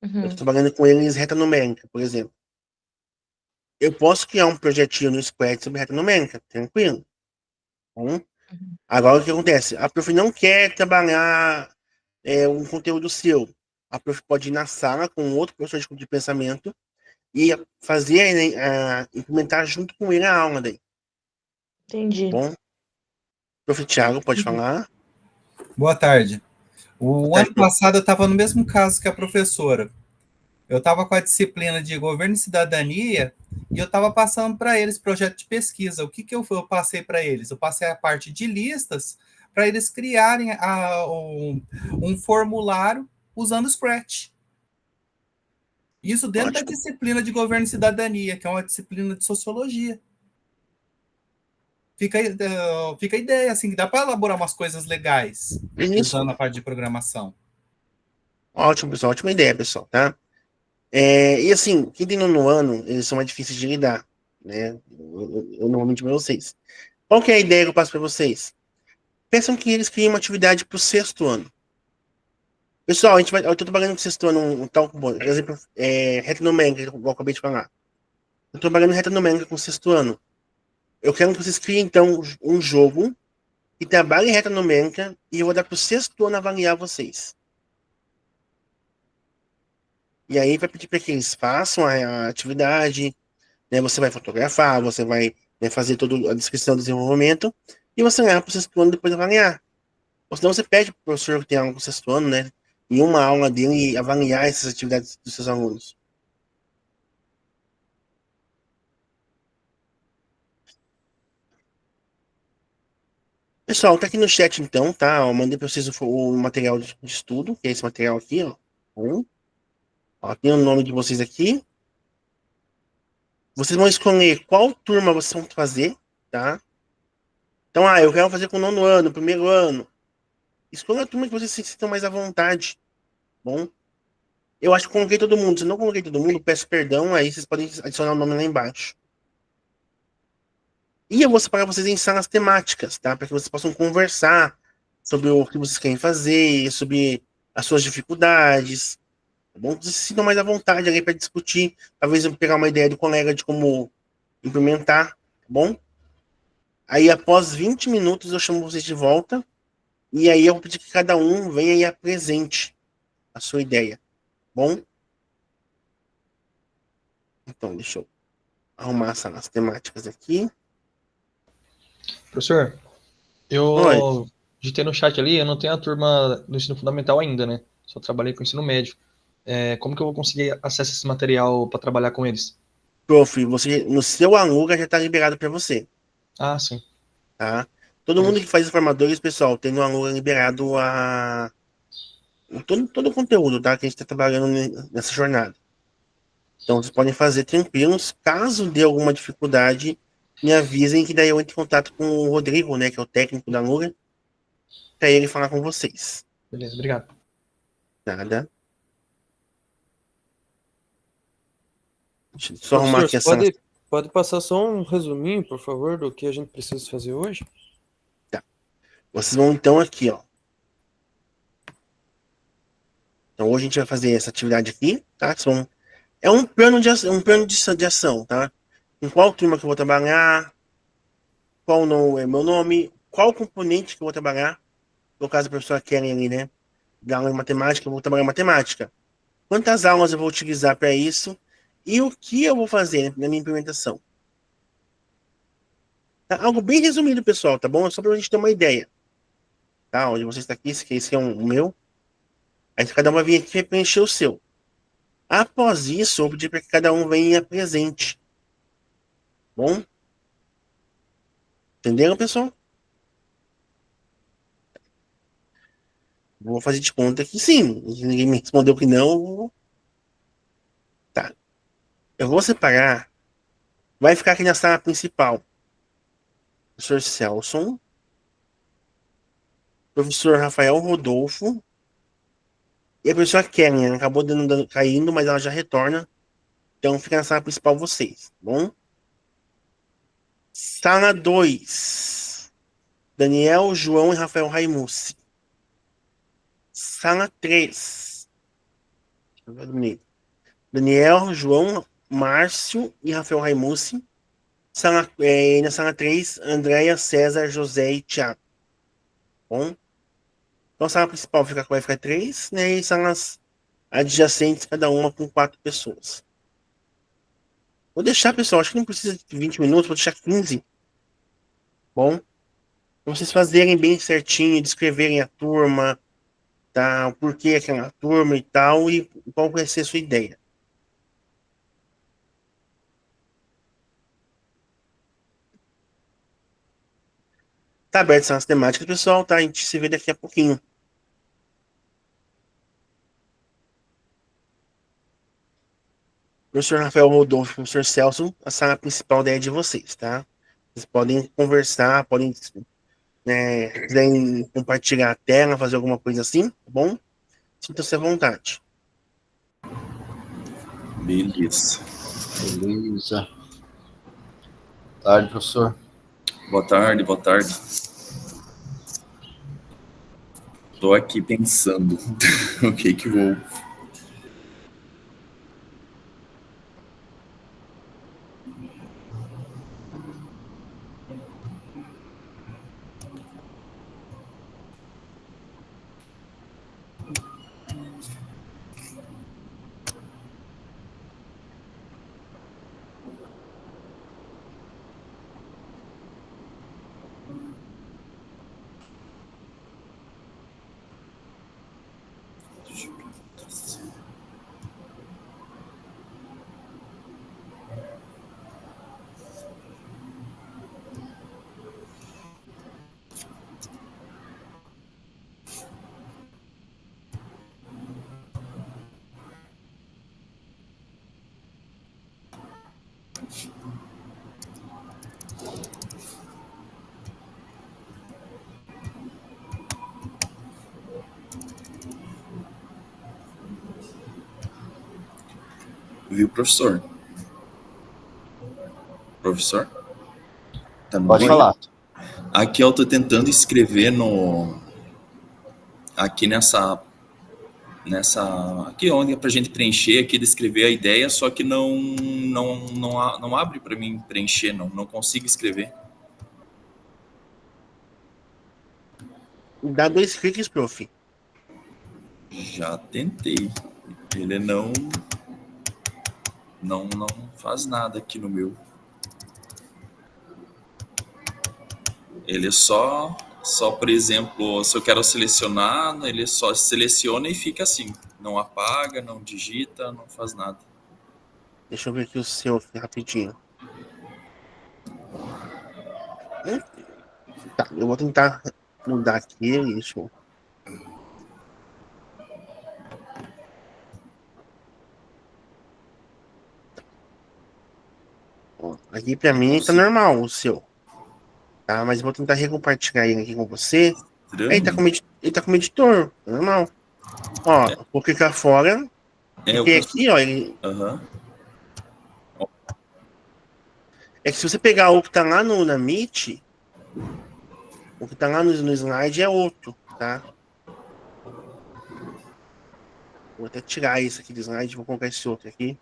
Eu Uhum. tô trabalhando com eles reta numérica, por exemplo. Eu posso criar um projetinho no Scratch sobre reta numérica, tranquilo. Bom, agora o que acontece? A prof não quer trabalhar um conteúdo seu. A prof pode ir na sala com outro professor de pensamento e fazer, implementar junto com ele a aula daí. Entendi. Bom, prof. Thiago, pode falar. Boa tarde. O Boa ano tarde, prof. passado eu estava no mesmo caso que a professora. Eu estava com a disciplina de governo e cidadania e eu estava passando para eles projeto de pesquisa. O que eu passei para eles? Eu passei a parte de listas para eles criarem um formulário usando o Scratch. Isso dentro da Ótimo. disciplina de governo e cidadania, que é uma disciplina de sociologia. Fica a ideia, assim, que dá para elaborar umas coisas legais Isso. usando a parte de programação. Ótimo, pessoal. Ótima ideia, pessoal, tá? E assim, quem tem nono ano, eles são mais difíceis de lidar, né? Eu normalmente para vocês. Qual que é a ideia que eu passo para vocês? Pensam que eles criem uma atividade para o sexto ano. Pessoal, eu estou trabalhando com sexto ano, tal, por exemplo, reta numérica, como eu acabei de falar. Eu estou trabalhando reta numérica com sexto ano. Eu quero que vocês criem, então, um jogo que trabalhe em reta numérica e eu vou dar para o sexto ano avaliar vocês. E aí vai pedir para que eles façam a atividade, né? Você vai fotografar, você vai, né, fazer toda a descrição do desenvolvimento e você leva para o sexto ano depois avaliar. Ou senão você pede para o professor que tem aula com o sexto ano, né? Em uma aula dele avaliar essas atividades dos seus alunos. Pessoal, tá aqui no chat então, tá? Eu mandei para vocês o material de estudo, que é esse material aqui, ó. Ó, tem o nome de vocês aqui. Vocês vão escolher qual turma vocês vão fazer, tá? Então, eu quero fazer com o nono ano, primeiro ano. Escolha a turma que vocês se sintam mais à vontade, bom? Eu acho que coloquei todo mundo. Se não coloquei todo mundo, peço perdão, aí vocês podem adicionar o nome lá embaixo. E eu vou separar vocês em salas temáticas, tá? Para que vocês possam conversar sobre o que vocês querem fazer, sobre as suas dificuldades, tá bom? Vocês se sintam mais à vontade ali para discutir, talvez eu pegar uma ideia do colega de como implementar, tá bom? Aí, após 20 minutos, eu chamo vocês de volta, e aí eu vou pedir que cada um venha e apresente a sua ideia, tá bom? Então, deixa eu arrumar as salas temáticas aqui. Professor, Oi. eu digitei no chat ali, eu não tenho a turma do ensino fundamental ainda, né? Só trabalhei com o ensino médio. Como que eu vou conseguir acesso a esse material para trabalhar com eles? Prof, você, no seu Aluga já está liberado para você, Ah, sim. tá? Todo mundo que faz os formadores, pessoal, tem no Aluga liberado todo o conteúdo, tá? Que a gente está trabalhando nessa jornada. Então, vocês podem fazer tranquilos. Caso dê alguma dificuldade, me avisem que daí eu entro em contato com o Rodrigo, né? Que é o técnico da Aluga, para ele falar com vocês. Beleza, obrigado. Nada. Deixa eu só arrumar aqui Professor, a sala. pode passar só um resuminho, por favor, do que a gente precisa fazer hoje? Tá. Vocês vão então aqui, ó. Então hoje a gente vai fazer essa atividade aqui, tá? É um plano de ação, tá? Em qual turma que eu vou trabalhar, qual não é meu nome, qual componente que eu vou trabalhar. No caso, a professora querem ali, né? Dar aula em matemática, eu vou trabalhar matemática. Quantas aulas eu vou utilizar para isso e o que eu vou fazer na minha implementação. Tá? Algo bem resumido, pessoal, tá bom? Só para a gente ter uma ideia. Tá? Onde você está aqui, esse é o meu. Aí cada um vai vir aqui e preencher o seu. Após isso, eu vou pedir para que cada um venha presente. Bom? Entenderam, pessoal? Vou fazer de conta que sim. Ninguém me respondeu que não. Tá. Eu vou separar. Vai ficar aqui na sala principal. Professor Celson. Professor Rafael Rodolfo. E a professora Kellen. Ela acabou caindo, mas ela já retorna. Então fica na sala principal vocês. Tá bom? Sala 2. Daniel, João e Rafael Raimucci. Sala 3. Daniel, João, Márcio e Rafael Raimucci. Na sala 3, Andréia, César, José e Thiago. Bom? Então a sala principal vai ficar 3, né? E salas adjacentes, cada uma com 4 pessoas. Vou deixar, pessoal, acho que não precisa de 20 minutos, vou deixar 15. Bom? Pra vocês fazerem bem certinho, descreverem a turma, tá? O porquê aquela turma e tal, e qual vai ser a sua ideia. Tá aberto essas temáticas, pessoal, tá? A gente se vê daqui a pouquinho. Professor Rafael Rodolfo, professor Celso, a sala principal daí é de vocês, tá? Vocês podem conversar, podem, né, quiserem compartilhar a tela, fazer alguma coisa assim, tá bom? Sinta-se à vontade. Beleza. Beleza. Tarde, professor. Boa tarde, boa tarde. Tô aqui pensando o que vou. Viu, professor? Professor? Tá me Pode ouvindo? falar. Aqui eu tô tentando escrever aqui nessa aqui onde é pra gente preencher aqui, descrever a ideia, só que não abre para mim preencher, não consigo escrever. Dá 2 cliques, prof. Já tentei. Ele não faz nada aqui no meu. Ele só, por exemplo, se eu quero selecionar, ele só seleciona e fica assim. Não apaga, não digita, não faz nada. Deixa eu ver aqui o seu aqui, rapidinho. Tá, eu vou tentar mudar aqui. Deixa eu... Aqui pra mim tá normal o seu. Tá? Mas eu vou tentar recompartilhar ele aqui com você. Ele tá como editor, tá normal. Ó, vou clicar fora. Cliquei aqui, ó. Ele... Uhum. É que se você pegar o que tá lá na Meet, o que tá lá no slide é outro, tá? Vou até tirar esse aqui de slide, vou colocar esse outro aqui.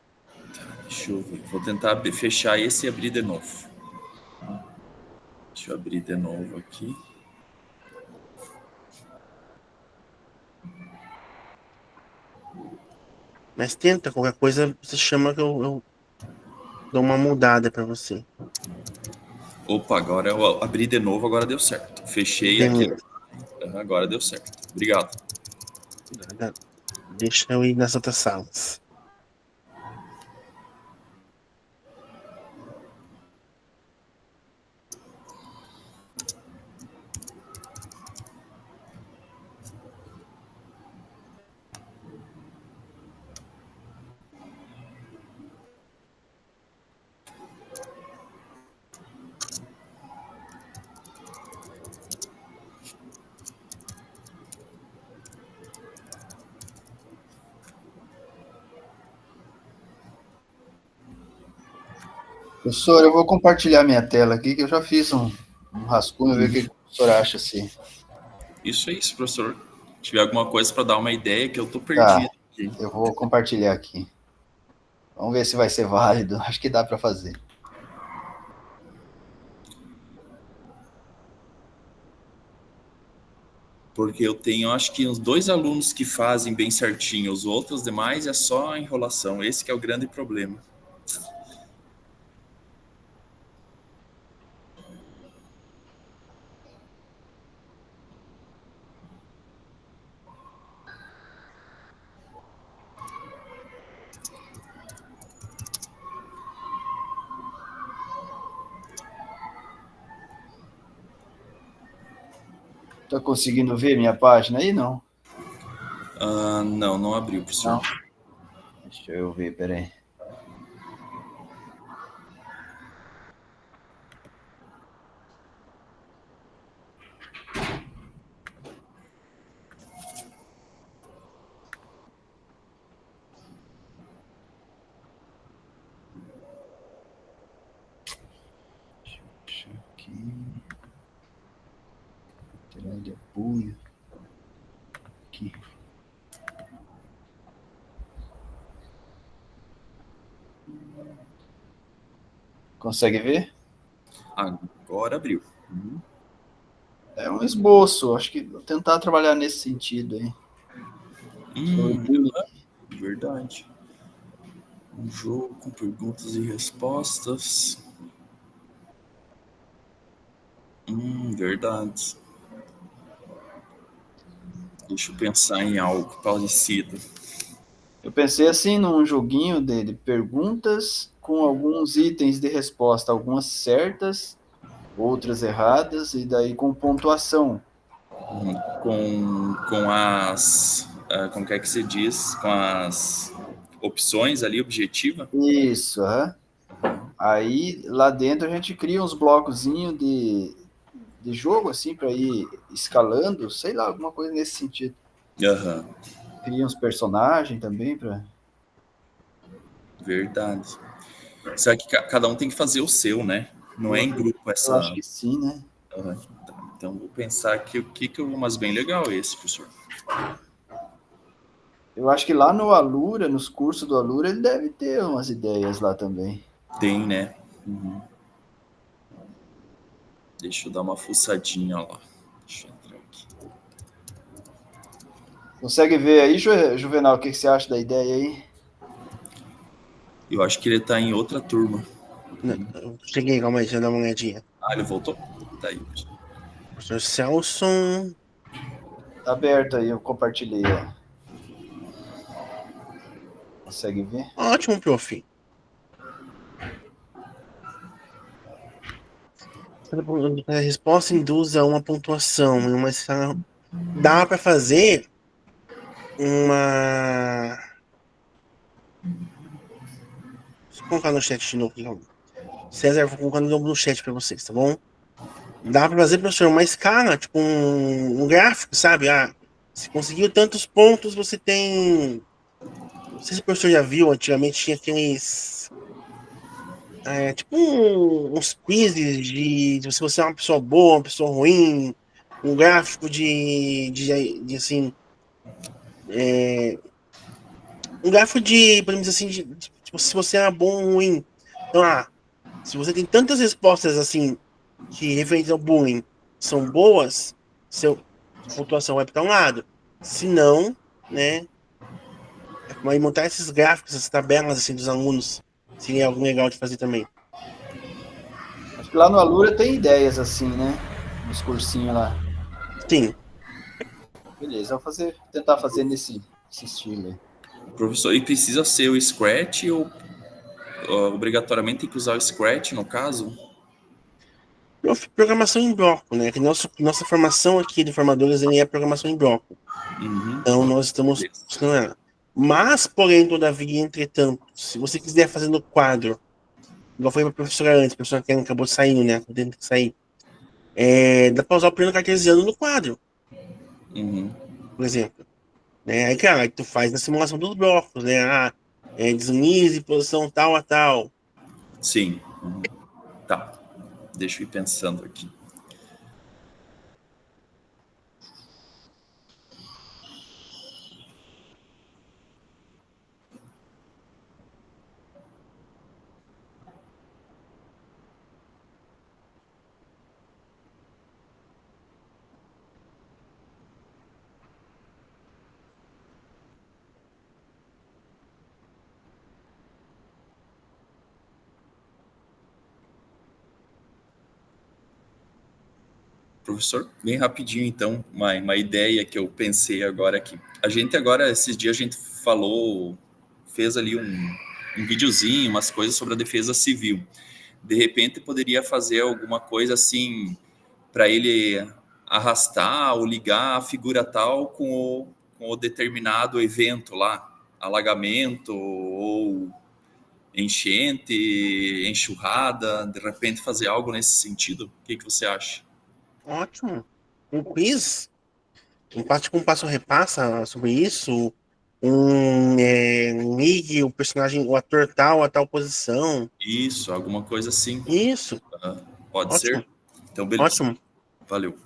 Deixa eu ver. Vou tentar fechar esse e abrir de novo. Deixa eu abrir de novo aqui. Mas tenta, qualquer coisa você chama que eu dou uma mudada para você. Opa, agora eu abri de novo, agora deu certo. Fechei aqui. Agora deu certo. Obrigado. Deixa eu ir nas outras salas. Professor, eu vou compartilhar minha tela aqui, que eu já fiz um rascunho, ver o que o professor acha assim. Isso é isso, professor. Se tiver alguma coisa para dar uma ideia, que eu tô perdido aqui. Eu vou compartilhar aqui. Vamos ver se vai ser válido. Acho que dá para fazer. Porque eu tenho, acho que, uns 2 alunos que fazem bem certinho. Os outros demais é só enrolação. Esse que é o grande problema. Tá conseguindo ver minha página aí, não? Não, não abriu, professor. Não. Deixa eu ver, peraí. Deixa eu aqui. Material de apoio. Aqui. Consegue ver? Agora abriu. É um esboço. Acho que vou tentar trabalhar nesse sentido aí. Verdade. Um jogo com perguntas e respostas. Verdade. Deixa eu pensar em algo parecido. Eu pensei assim num joguinho de perguntas com alguns itens de resposta, algumas certas, outras erradas, e daí com pontuação. Com as... como que é que se diz? Com as opções ali, objetiva? Isso, Aí lá dentro a gente cria uns blocozinhos de jogo, assim, para ir escalando, sei lá, alguma coisa nesse sentido. Cria uns personagens também para... Verdade. Só que cada um tem que fazer o seu, né? Não é em grupo essa... Eu acho que sim, né? Então vou pensar aqui o que eu vou... Mas bem legal esse, professor. Eu acho que lá no Alura, nos cursos do Alura, ele deve ter umas ideias lá também. Tem, né? Deixa eu dar uma fuçadinha lá. Deixa eu entrar aqui. Consegue ver aí, Juvenal, o que você acha da ideia aí? Eu acho que ele tá em outra turma. Eu cheguei, calma aí, deixa eu dar uma olhadinha. Ele voltou? Tá aí. Professor Celson. Tá aberto aí, eu compartilhei. Consegue ver? Ótimo, prof. A resposta induz a uma pontuação, mas dá para fazer uma... Vou colocar no chat de novo. César, vou colocar no chat para vocês, tá bom? Dá para fazer, professor, uma escala, tipo um gráfico, sabe? Se conseguiu tantos pontos, você tem... Não sei se o professor já viu, antigamente tinha aqueles... tipo uns quizzes de se você é uma pessoa boa, uma pessoa ruim, um gráfico de assim, Um gráfico de, podemos dizer assim, tipo, se você é bom ou ruim. Então, se você tem tantas respostas assim, que referentes ao bullying são boas, sua pontuação vai para um lado. Se não, né, vai montar esses gráficos, essas tabelas assim dos alunos, seria algo legal de fazer também. Acho que lá no Alura tem ideias assim, né? Nos cursinhos lá. Sim. Beleza, vou tentar fazer nesse estilo aí. Professor, e precisa ser o Scratch ou obrigatoriamente tem que usar o Scratch no caso? Programação em bloco, né? Que nossa formação aqui de formadores é programação em bloco. Uhum. Então nós estamos buscando ela. Mas, porém, todavia, entretanto, se você quiser fazer no quadro, igual foi para a professora antes, a professora que acabou saindo, né? Tendo que sair. Dá para usar o plano cartesiano no quadro, Uhum. por exemplo. Né? Aí, cara, aí tu faz a simulação dos blocos, né? Deslize, posição tal a tal. Sim. Uhum. Tá. Deixa eu ir pensando aqui. Professor, bem rapidinho então, uma ideia que eu pensei agora aqui. A gente agora, esses dias a gente falou, fez ali um videozinho, umas coisas sobre a defesa civil. De repente poderia fazer alguma coisa assim para ele arrastar ou ligar a figura tal com o determinado evento lá, alagamento ou enchente, enxurrada, de repente fazer algo nesse sentido. O que você acha? Ótimo. Um quiz? Um passo com passo repassa sobre isso. Ligue o personagem, o ator tal, a tal posição. Isso, alguma coisa assim. Isso. Pode Ótimo. ser? Então, beleza. Ótimo. Valeu.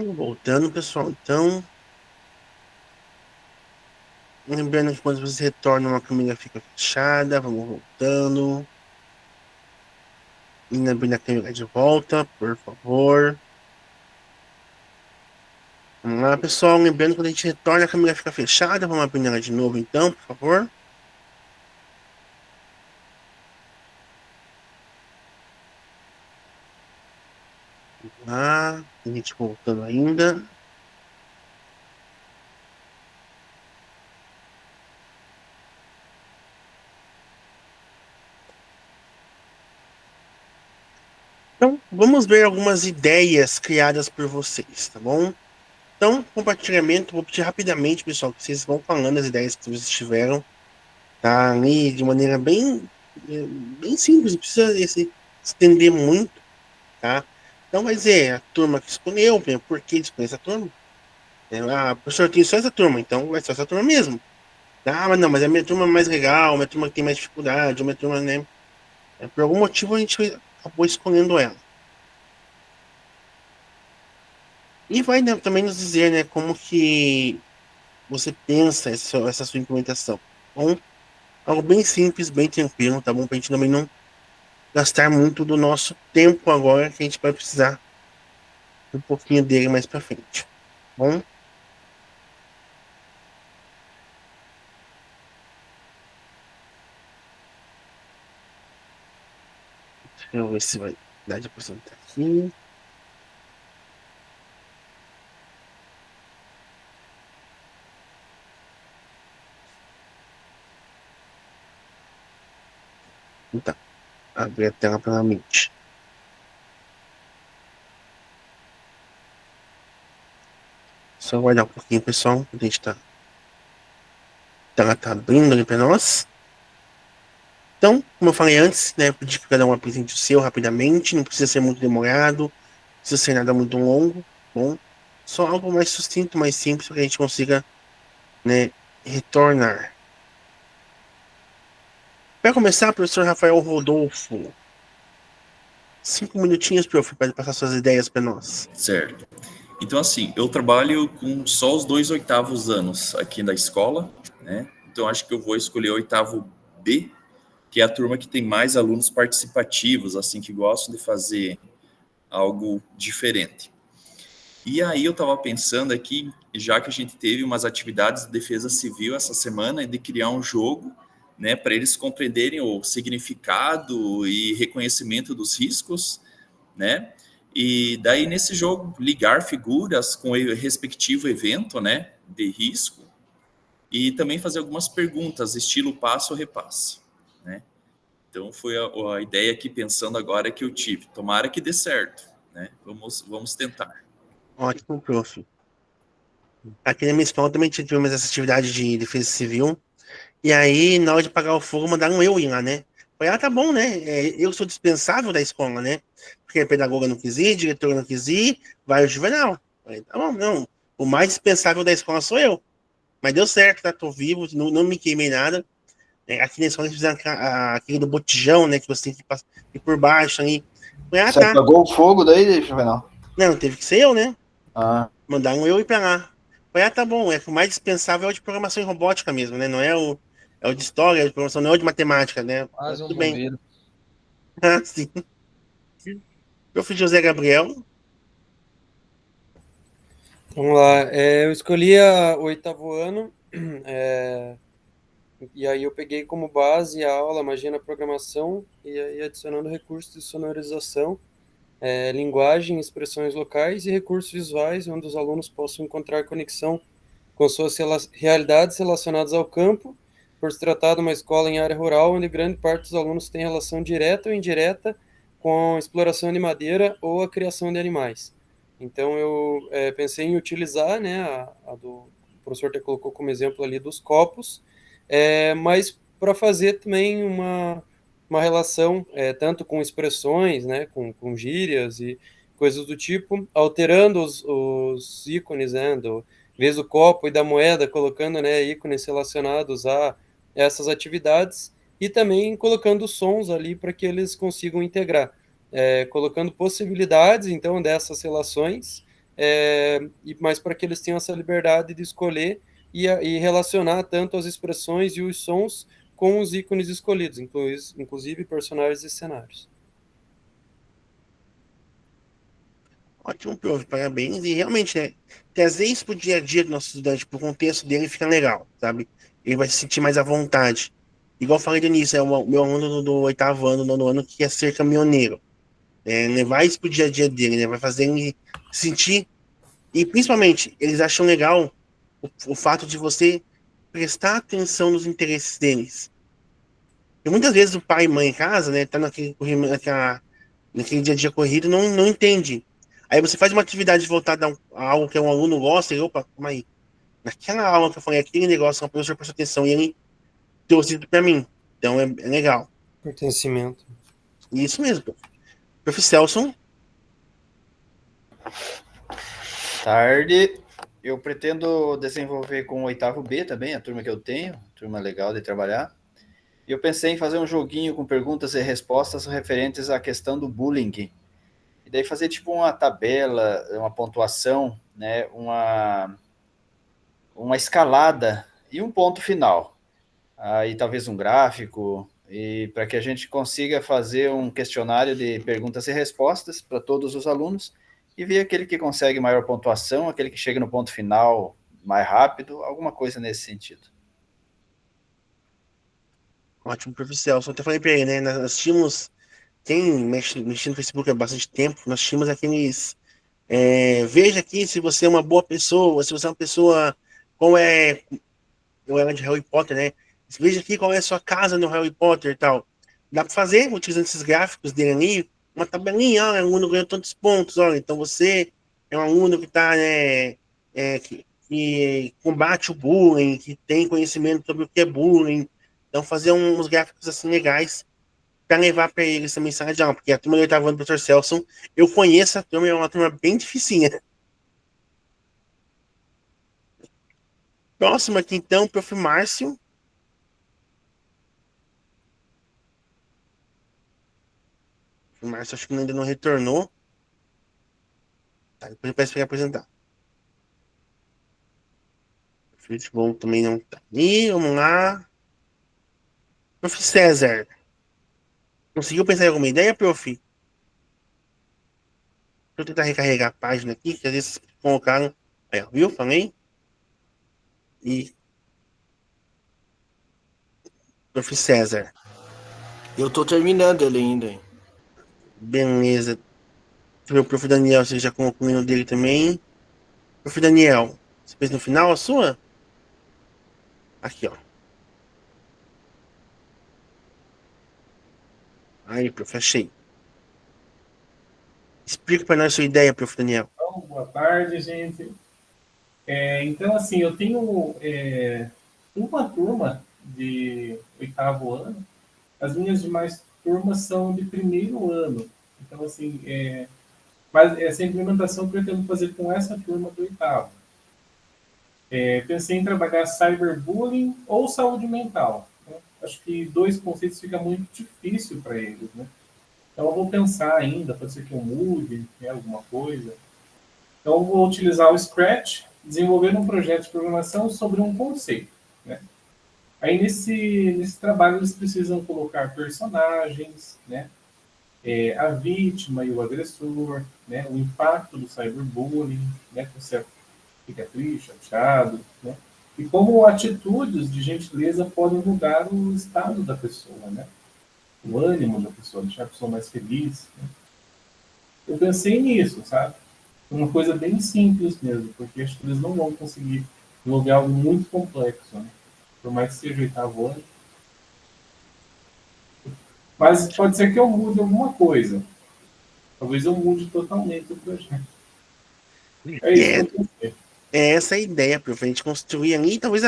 Voltando, pessoal, então. Lembrando que quando você retorna, a câmera fica fechada. Vamos voltando. E abrindo a câmera de volta, por favor. Vamos lá, pessoal. Lembrando que quando a gente retorna, a câmera fica fechada. Vamos abrir ela de novo, então, por favor. Vamos lá. A gente voltando ainda. Então, vamos ver algumas ideias criadas por vocês, tá bom? Então, compartilhamento, vou pedir rapidamente, pessoal, que vocês vão falando as ideias que vocês tiveram, tá? Ali de maneira bem simples, não precisa se estender muito, tá? Então, vai dizer a turma que escolheu, por que escolher essa turma? Ah, professor, tem só essa turma, então vai ser essa turma mesmo. Ah, mas não, mas é a minha turma mais legal, minha turma que tem mais dificuldade, minha turma, né? Por algum motivo a gente acabou escolhendo ela. E vai, né, também nos dizer, né, como que você pensa essa sua implementação. Bom, algo bem simples, bem tranquilo, tá bom? Pra gente também não gastar muito do nosso tempo agora, que a gente vai precisar um pouquinho dele mais pra frente. Bom? Deixa eu ver se vai dar de apresentar aqui. Então, abrir a tela plenamente. Só aguardar um pouquinho, pessoal, a gente tá abrindo ali para nós. Então, como eu falei antes, né, pedir que cada um apresente o seu rapidamente, não precisa ser muito demorado, não precisa ser nada muito longo, bom? Só algo mais sucinto, mais simples, para que a gente consiga, né, retornar. Para começar, professor Rafael Rodolfo, 5 minutinhos, prof, para passar suas ideias para nós. Certo. Então, assim, eu trabalho com só os 2 oitavos anos aqui da escola, né? Então, acho que eu vou escolher o oitavo B, que é a turma que tem mais alunos participativos, assim, que gostam de fazer algo diferente. E aí eu estava pensando aqui, já que a gente teve umas atividades de defesa civil essa semana, de criar um jogo, né, para eles compreenderem o significado e reconhecimento dos riscos, né? E daí, nesse jogo, ligar figuras com o respectivo evento, né, de risco, e também fazer algumas perguntas, estilo passo ou repasse, né? Então, foi a ideia aqui, pensando agora, que eu tive. Tomara que dê certo, né? Vamos tentar. Ótimo, prof. Aqui na minha escola também tivemos essa atividade de defesa civil, e aí, na hora de apagar o fogo, mandaram eu ir lá, né? Falei, tá bom, né? Eu sou dispensável da escola, né? Porque a pedagoga não quis ir, a diretora não quis ir, vai o Juvenal. Falei, tá bom, não. O mais dispensável da escola sou eu. Mas deu certo, tá? Tô vivo, não me queimei nada. Aqui na escola eles fizeram aquele do botijão, né? Que você tem que passar por baixo ali. Falei, Você apagou o fogo daí, Juvenal? Não, teve que ser eu, né? Mandaram eu ir pra lá. Falei, tá bom, o mais dispensável é o de programação e robótica mesmo, né? Não é o de história, de programação, não é o de matemática, né? Quase Tudo um bem. bombeiro. Sim. Eu fui José Gabriel. Vamos lá, eu escolhi o oitavo ano, e aí eu peguei como base a aula Magia na Programação, e aí adicionando recursos de sonorização, linguagem, expressões locais e recursos visuais, onde os alunos possam encontrar conexão com suas realidades relacionadas ao campo, por se tratar de uma escola em área rural, onde grande parte dos alunos tem relação direta ou indireta com a exploração de madeira ou a criação de animais. Então, eu pensei em utilizar, né, a do o professor até colocou como exemplo ali dos copos, mas para fazer também uma relação tanto com expressões, né, com gírias e coisas do tipo, alterando os ícones, né, em vez do copo e da moeda, colocando, né, ícones relacionados a essas atividades e também colocando sons ali para que eles consigam integrar, colocando possibilidades, então, dessas relações mas para que eles tenham essa liberdade de escolher e relacionar tanto as expressões e os sons com os ícones escolhidos, inclusive personagens e cenários. Ótimo, prof, parabéns. E realmente, né, trazer isso pro dia a dia do nosso estudante, pro contexto dele, fica legal, sabe? Ele vai se sentir mais à vontade. Igual eu falei do início, é o meu aluno do 8º ano, 9º ano, que quer ser caminhoneiro. Levar isso pro dia a dia dele, né? Vai fazer ele sentir. E principalmente, eles acham legal o fato de você prestar atenção nos interesses deles. E muitas vezes o pai e mãe em casa, né, tá naquele dia a dia corrido, não entende. Aí você faz uma atividade voltada a algo que um aluno gosta, e opa, calma aí. Naquela aula que eu falei, aquele negócio, o professor prestou atenção e ele trouxe isso pra mim. Então é legal. Pertencimento. Isso mesmo. Prof. Celson. Tarde. Eu pretendo desenvolver com o 8º B também, a turma que eu tenho, turma legal de trabalhar. E eu pensei em fazer um joguinho com perguntas e respostas referentes à questão do bullying. E daí fazer tipo uma tabela, uma pontuação, né, uma escalada e um ponto final. Aí talvez um gráfico, e para que a gente consiga fazer um questionário de perguntas e respostas para todos os alunos e ver aquele que consegue maior pontuação, aquele que chega no ponto final mais rápido, alguma coisa nesse sentido. Ótimo, prof. Celson. Até falei pra ele, né? Nós tínhamos. Quem mexe no Facebook há bastante tempo, nós tínhamos aqueles. Veja aqui se você é uma boa pessoa, se você é uma pessoa. Qual é. Eu era de Harry Potter, né? Veja aqui qual é a sua casa no Harry Potter e tal. Dá pra fazer, utilizando esses gráficos dele ali, uma tabelinha, olha, o aluno ganhou tantos pontos, olha, então você é um aluno que tá, né, que combate o bullying, que tem conhecimento sobre o que é bullying. Então, fazer uns gráficos assim legais para levar para eles essa mensagem, não, porque a turma do 8º ano do Dr. Celson, eu conheço a turma, é uma turma bem dificinha. Próximo aqui, então, prof. Márcio. O Márcio acho que ainda não retornou. Tá, depois eu peço para ele apresentar. O Felipe Bom também não tá aí, vamos lá. Prof. César. Conseguiu pensar em alguma ideia, prof? Deixa eu tentar recarregar a página aqui, que às vezes colocaram. Aí, ó, viu? Falei. E. Prof. César. Eu tô terminando ele ainda, hein? Beleza. O prof. Daniel, você já colocou o hino dele também. Prof. Daniel, você fez no final a sua? Aqui, ó. Aí, prof, achei. Explica para nós a sua ideia, prof. Daniel. Então, boa tarde, gente. Então, assim, eu tenho uma turma de 8º ano. As minhas demais turmas são de 1º ano. Então, assim, mas essa implementação eu pretendo fazer com essa turma do 8º. Pensei em trabalhar cyberbullying ou saúde mental, né? Acho que 2 conceitos fica muito difícil para eles, né? Então eu vou pensar ainda, pode ser que eu mude, né, alguma coisa. Então eu vou utilizar o Scratch, desenvolver um projeto de programação sobre um conceito, né? Aí nesse trabalho eles precisam colocar personagens, né? A vítima e o agressor, né? O impacto do cyberbullying, né? Você fica triste, chateado, né? E como atitudes de gentileza podem mudar o estado da pessoa, né? O ânimo da pessoa, deixar a pessoa mais feliz, né? Eu pensei nisso, sabe? Uma coisa bem simples mesmo, porque acho que eles não vão conseguir desenvolver algo muito complexo, né? Por mais que seja 8º ano. Mas pode ser que eu mude alguma coisa. Talvez eu mude totalmente o projeto. É isso que eu pensei. É essa a ideia, prof. A gente construir ali, talvez,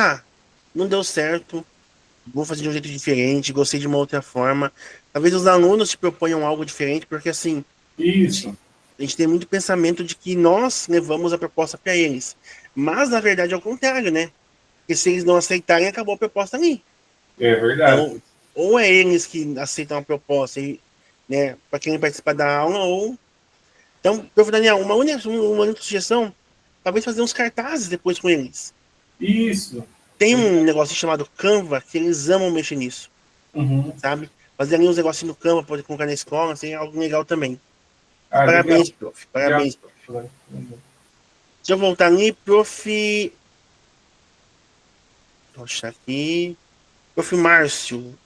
não deu certo, vou fazer de um jeito diferente, gostei de uma outra forma. Talvez os alunos se proponham algo diferente, porque assim, Isso. a gente tem muito pensamento de que nós levamos a proposta para eles. Mas, na verdade, é o contrário, né? Porque se eles não aceitarem, acabou a proposta ali. É verdade. Então, ou é eles que aceitam a proposta, né, para quem participar da aula, ou Então, prof. Daniel, uma única sugestão, talvez fazer uns cartazes depois com eles. Isso. Tem um negócio chamado Canva, que eles amam mexer nisso, sabe? Fazer ali uns negocinhos no Canva, poder colocar na escola, assim, é algo legal também. Parabéns, legal. prof. Parabéns, prof. Legal. Deixa eu voltar ali, prof. Poxa, aqui. Prof. Márcio.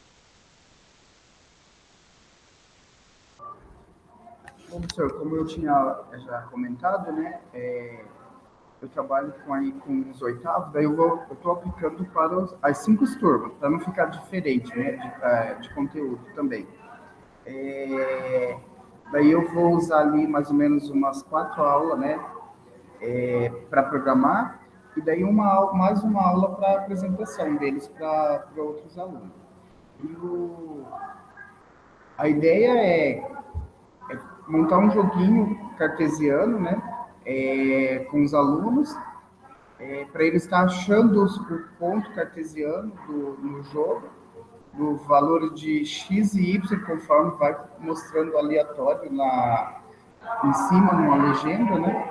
Professor, como eu tinha já comentado, né, eu trabalho com os oitavos, daí eu estou aplicando para as 5 turmas, para não ficar diferente, né, de conteúdo também. Daí eu vou usar ali mais ou menos umas 4 aulas, né, para programar, e daí mais uma aula para apresentação deles para outros alunos. A ideia é montar um joguinho cartesiano, né, com os alunos, para eles estar achando o ponto cartesiano no jogo, do valor de x e y, conforme vai mostrando aleatório em cima, numa legenda, né,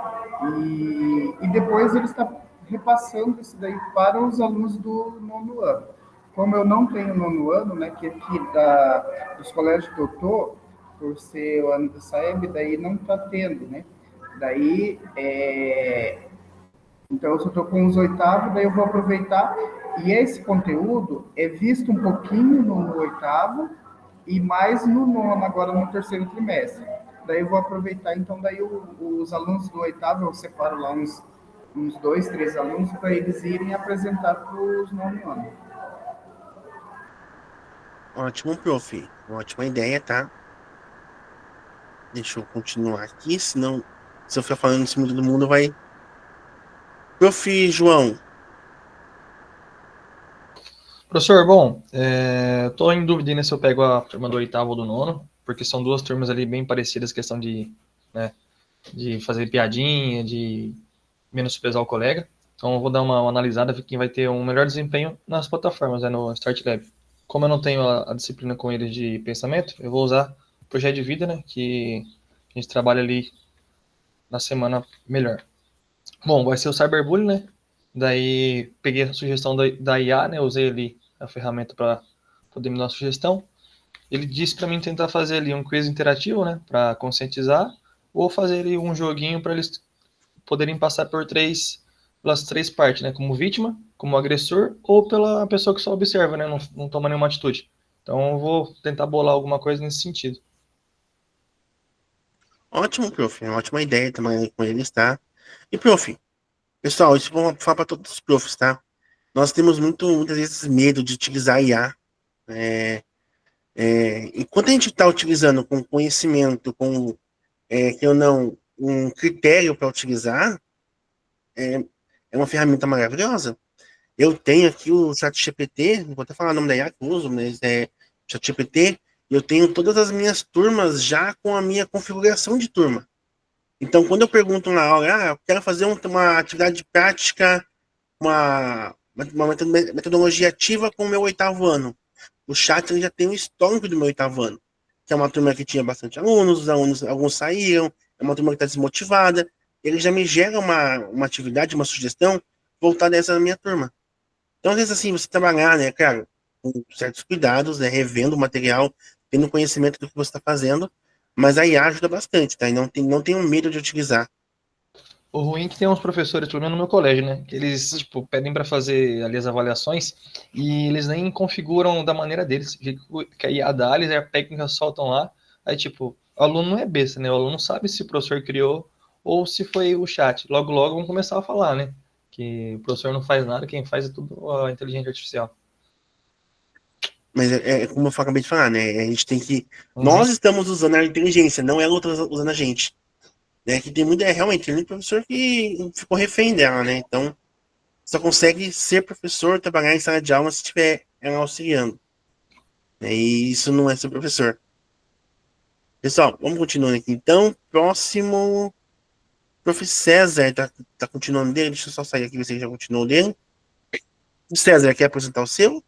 e depois ele está repassando isso daí para os alunos do 9º ano. Como eu não tenho 9º ano, né, que aqui dos colégios que eu estou, por ser o ano do SAEB, daí não está tendo, né? Daí, então eu só estou com os oitavos, daí eu vou aproveitar, e esse conteúdo é visto um pouquinho no oitavo, e mais no 9º, agora no 3º trimestre. Daí eu vou aproveitar, então daí os alunos do oitavo, eu separo lá uns 2, 3 alunos, para eles irem apresentar para os 9º anos. Ótimo, prof. Ótima ideia, tá? Deixa eu continuar aqui, senão, se eu ficar falando em cima de todo mundo, vai... Prof. João. Professor, bom, estou em dúvida ainda se eu pego a turma do 8º ou do 9º, porque são 2 turmas ali bem parecidas, questão de, né, de fazer piadinha, de menosprezar o colega. Então eu vou dar uma analisada, ver quem vai ter um melhor desempenho nas plataformas, né, no Start Lab. Como eu não tenho a disciplina com eles de pensamento, eu vou usar o projeto de vida, né, que a gente trabalha ali na semana melhor. Bom, vai ser o Cyberbullying, né? Daí peguei a sugestão da IA, né? Usei ali a ferramenta para poder me dar uma sugestão. Ele disse para mim tentar fazer ali um quiz interativo, né? Para conscientizar, ou fazer ali um joguinho para eles poderem passar pelas 3 partes, né? Como vítima, como agressor, ou pela pessoa que só observa, né? Não toma nenhuma atitude. Então eu vou tentar bolar alguma coisa nesse sentido. Ótimo, prof. Ótima ideia também com eles, tá? E, prof, pessoal, isso vou falar para todos os profs, tá? Nós temos muitas vezes medo de utilizar IA. Enquanto a gente está utilizando com conhecimento, que eu não, um critério para utilizar, é uma ferramenta maravilhosa. Eu tenho aqui o ChatGPT, não vou até falar o nome da IA que eu uso, mas é ChatGPT, e eu tenho todas as minhas turmas já com a minha configuração de turma. Então, quando eu pergunto na aula, eu quero fazer uma atividade prática, uma metodologia ativa com o meu 8º ano. O chat ele já tem o histórico do meu 8º ano, que é uma turma que tinha bastante alunos, os alunos, alguns saíram, é uma turma que está desmotivada, ele já me gera uma atividade, uma sugestão voltada a essa minha turma. Então, às vezes, assim, você trabalhar, né, claro, com certos cuidados, né, revendo o material, tendo conhecimento do que você está fazendo, mas a IA ajuda bastante, tá? E não tenham medo de utilizar. O ruim é que tem uns professores, pelo menos no meu colégio, né? Que eles, tipo, pedem para fazer ali as avaliações e eles nem configuram da maneira deles. Que a IA dá, eles a técnica soltam lá. Aí, tipo, o aluno não é besta, né? O aluno sabe se o professor criou ou se foi o chat. Logo, logo vão começar a falar, né? Que o professor não faz nada, quem faz é tudo a inteligência artificial. Mas é como eu acabei de falar, né? A gente tem que... Nós estamos usando a inteligência, não ela usando a gente. Né? Que tem realmente, tem muito professor que ficou refém dela, né? Então, só consegue ser professor, trabalhar em sala de aula se estiver ela auxiliando. E isso não é ser professor. Pessoal, vamos continuando aqui. Então, próximo... Prof. César, tá continuando dele? Deixa eu só sair aqui e ver se ele já continuou dele. O César, quer apresentar o seu?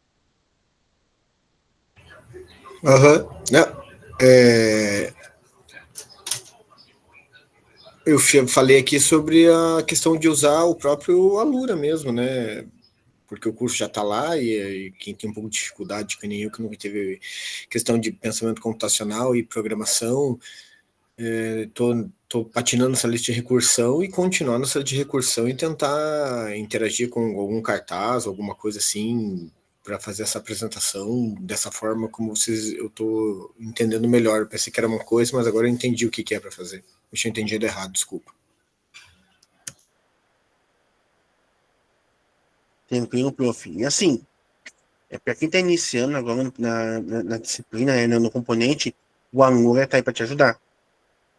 Eu falei aqui sobre a questão de usar o próprio Alura mesmo, né? Porque o curso já está lá e quem tem um pouco de dificuldade, que nem eu, que nunca teve questão de pensamento computacional e programação, tô patinando nessa lista de recursão e continuar nessa lista de recursão e tentar interagir com algum cartaz, alguma coisa assim, para fazer essa apresentação dessa forma como eu tô entendendo melhor. Eu pensei que era uma coisa, mas agora eu entendi o que é para fazer. Eu tinha entendido errado, desculpa. Tranquilo, prof. E assim, para quem está iniciando agora na disciplina, né, no componente, o Alura está aí para te ajudar.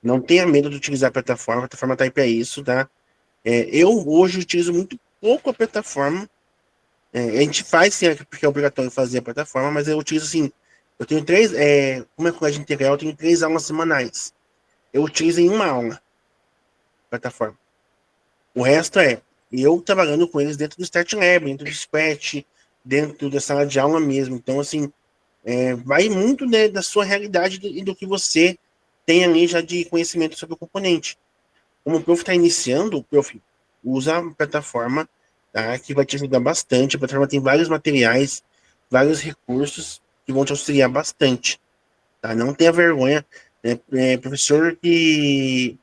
Não tenha medo de utilizar a plataforma está aí para isso, tá? Eu hoje utilizo muito pouco a plataforma. A gente faz, sim, porque é obrigatório fazer a plataforma, mas eu utilizo assim, eu tenho 3, como é colégio integral, eu tenho 3 aulas semanais. Eu utilizo em uma aula a plataforma. O resto eu trabalhando com eles dentro do Start Lab, dentro do Scratch, dentro da sala de aula mesmo. Então, assim, vai muito, né, da sua realidade e do que você tem ali já de conhecimento sobre o componente. Como o prof está iniciando, prof, usa a plataforma, tá, que vai te ajudar bastante. A plataforma tem vários materiais, vários recursos que vão te auxiliar bastante. Tá? Não tenha vergonha. Professor que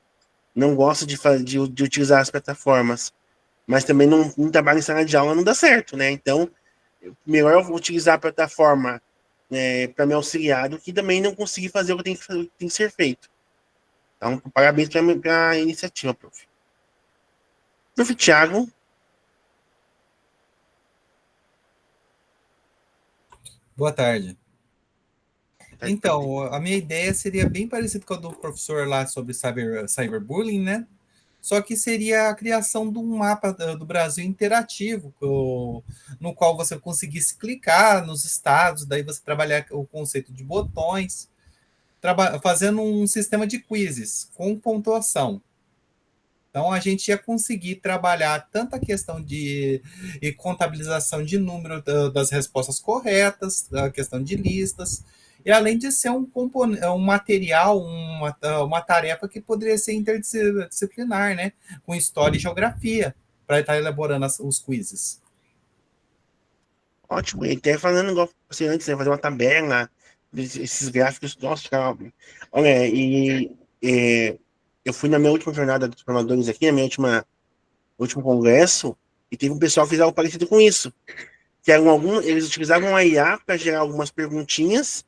não gosta de utilizar as plataformas, mas também não trabalha em sala de aula, não dá certo, né? Então, melhor eu utilizar a plataforma para me auxiliar do que também não conseguir fazer o que tem que ser feito. Então, parabéns para a iniciativa, prof. Prof. Thiago. Boa tarde. Então, a minha ideia seria bem parecida com a do professor lá sobre cyberbullying, né? Só que seria a criação de um mapa do Brasil interativo, no qual você conseguisse clicar nos estados, daí você trabalhar o conceito de botões, fazendo um sistema de quizzes com pontuação. Então, a gente ia conseguir trabalhar tanto a questão de contabilização de número das respostas corretas, a questão de listas, e além de ser um material, uma tarefa que poderia ser interdisciplinar, né? Com história e geografia, para estar elaborando os quizzes. Ótimo, e até falando igual você antes, né, fazer uma tabela, esses gráficos, nossa, cara, olha, eu fui na minha última jornada dos formadores aqui, na minha último congresso, e teve um pessoal que fez algo parecido com isso, que eles utilizavam a IA para gerar algumas perguntinhas,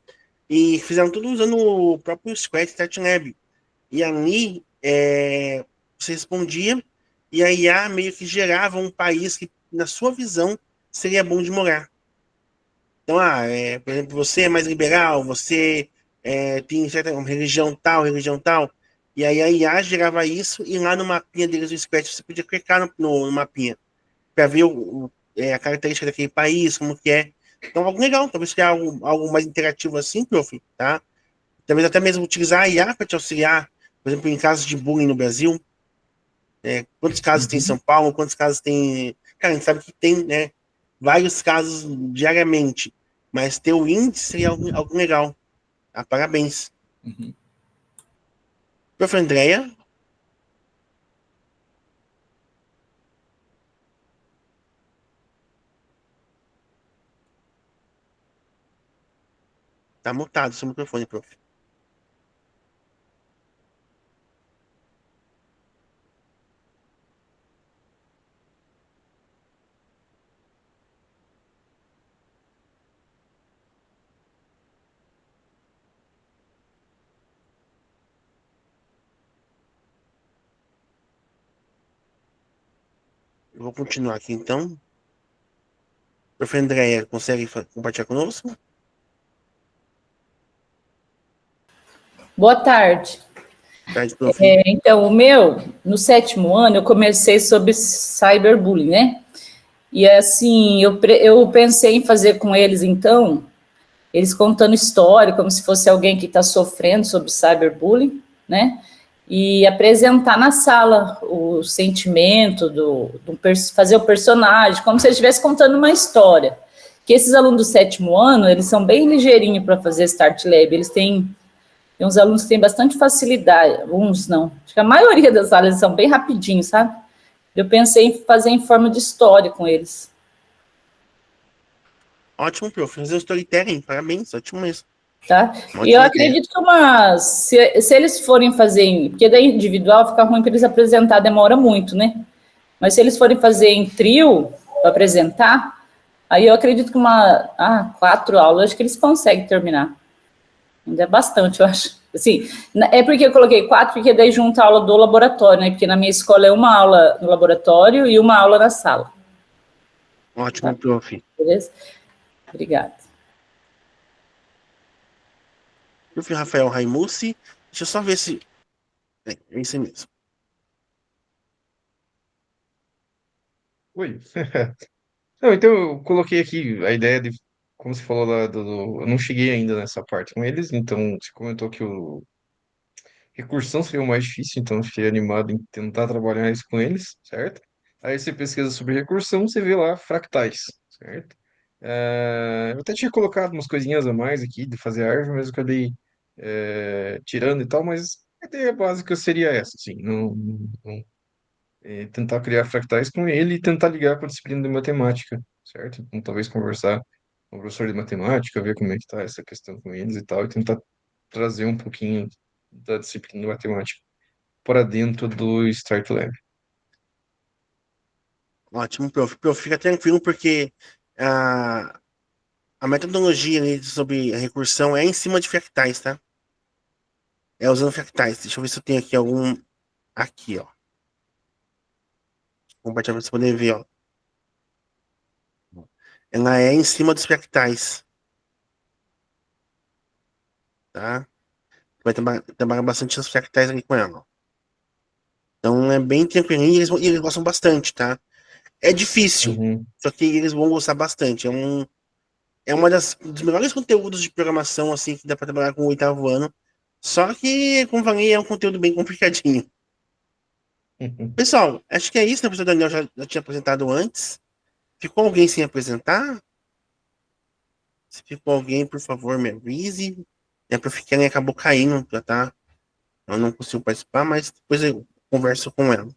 e fizeram tudo usando o próprio Scratch Start Lab. E ali, você respondia, e a IA meio que gerava um país que, na sua visão, seria bom de morar. Então, por exemplo, você é mais liberal, você tem certa religião tal, e aí a IA gerava isso, e lá no mapinha deles do Scratch, você podia clicar no mapinha, para ver a característica daquele país, como que é. Então, algo legal, talvez criar algo mais interativo assim, prof, tá? Talvez até mesmo utilizar a IA para te auxiliar, por exemplo, em casos de bullying no Brasil. Quantos casos tem em São Paulo, quantos casos tem... Cara, a gente sabe que tem, né, vários casos diariamente, mas ter o índice seria algo legal. Tá? Parabéns. Prof. Andréia? Tá mutado seu microfone, prof. Eu vou continuar aqui, então. Prof. Andréia, consegue compartilhar conosco? Boa tarde. Tarde, prof. Então, no 7º ano, eu comecei sobre cyberbullying, né? E assim, eu pensei em fazer com eles, então, eles contando história, como se fosse alguém que está sofrendo sobre cyberbullying, né? E apresentar na sala o sentimento, fazer o personagem, como se eles estivessem contando uma história. Que esses alunos do 7º ano, eles são bem ligeirinhos para fazer Start Lab, eles têm Tem uns alunos que têm bastante facilidade, uns não, acho que a maioria das aulas são bem rapidinho, sabe? Eu pensei em fazer em forma de história com eles. Ótimo, prof. Fazer o storytelling, parabéns, ótimo mesmo. Tá? E eu acredito que se eles forem fazer, porque daí individual fica ruim para eles apresentar, demora muito, né? Mas se eles forem fazer em trio, para apresentar, aí eu acredito que 4 aulas, acho que eles conseguem terminar. Ainda é bastante, eu acho. Assim, é porque eu coloquei 4, porque daí junta a aula do laboratório, né? Porque na minha escola é uma aula no laboratório e uma aula na sala. Ótimo, tá? Prof. Beleza? Obrigada. Prof. Rafael Raimucci, deixa eu só ver se... É isso mesmo. Oi. Não, então eu coloquei aqui a ideia de, como você falou lá eu não cheguei ainda nessa parte com eles, então você comentou que o recursão seria o mais difícil, então eu fiquei animado em tentar trabalhar isso com eles, certo? Aí você pesquisa sobre recursão, você vê lá fractais, certo? Eu até tinha colocado umas coisinhas a mais aqui de fazer árvore, mas eu acabei tirando e tal, mas a ideia básica seria essa, assim, tentar criar fractais com ele e tentar ligar com a disciplina de matemática, certo? Então, talvez conversar com o professor de matemática, ver como é que está essa questão com eles e tal, e tentar trazer um pouquinho da disciplina de matemática para dentro do Start Lab. Ótimo, prof. Prof, fica tranquilo, porque a metodologia ali sobre a recursão é em cima de fractais, tá? É usando fractais. Deixa eu ver se eu tenho aqui algum... Aqui, ó. Vou compartilhar para você poder ver, ó. Ela é em cima dos fractais. Tá? Vai trabalhar bastante os fractais aqui com ela. Então é bem tranquilinho e eles gostam bastante, tá? É difícil, só que eles vão gostar bastante. É uma dos melhores conteúdos de programação assim que dá para trabalhar com o 8º ano. Só que, como falei, é um conteúdo bem complicadinho. Pessoal, acho que é isso, né? O professor Daniel já tinha apresentado antes. Ficou alguém sem apresentar? Se ficou alguém, por favor, me avise. A Prof. Kellen acabou caindo, já tá? Eu não consigo participar, mas depois eu converso com ela.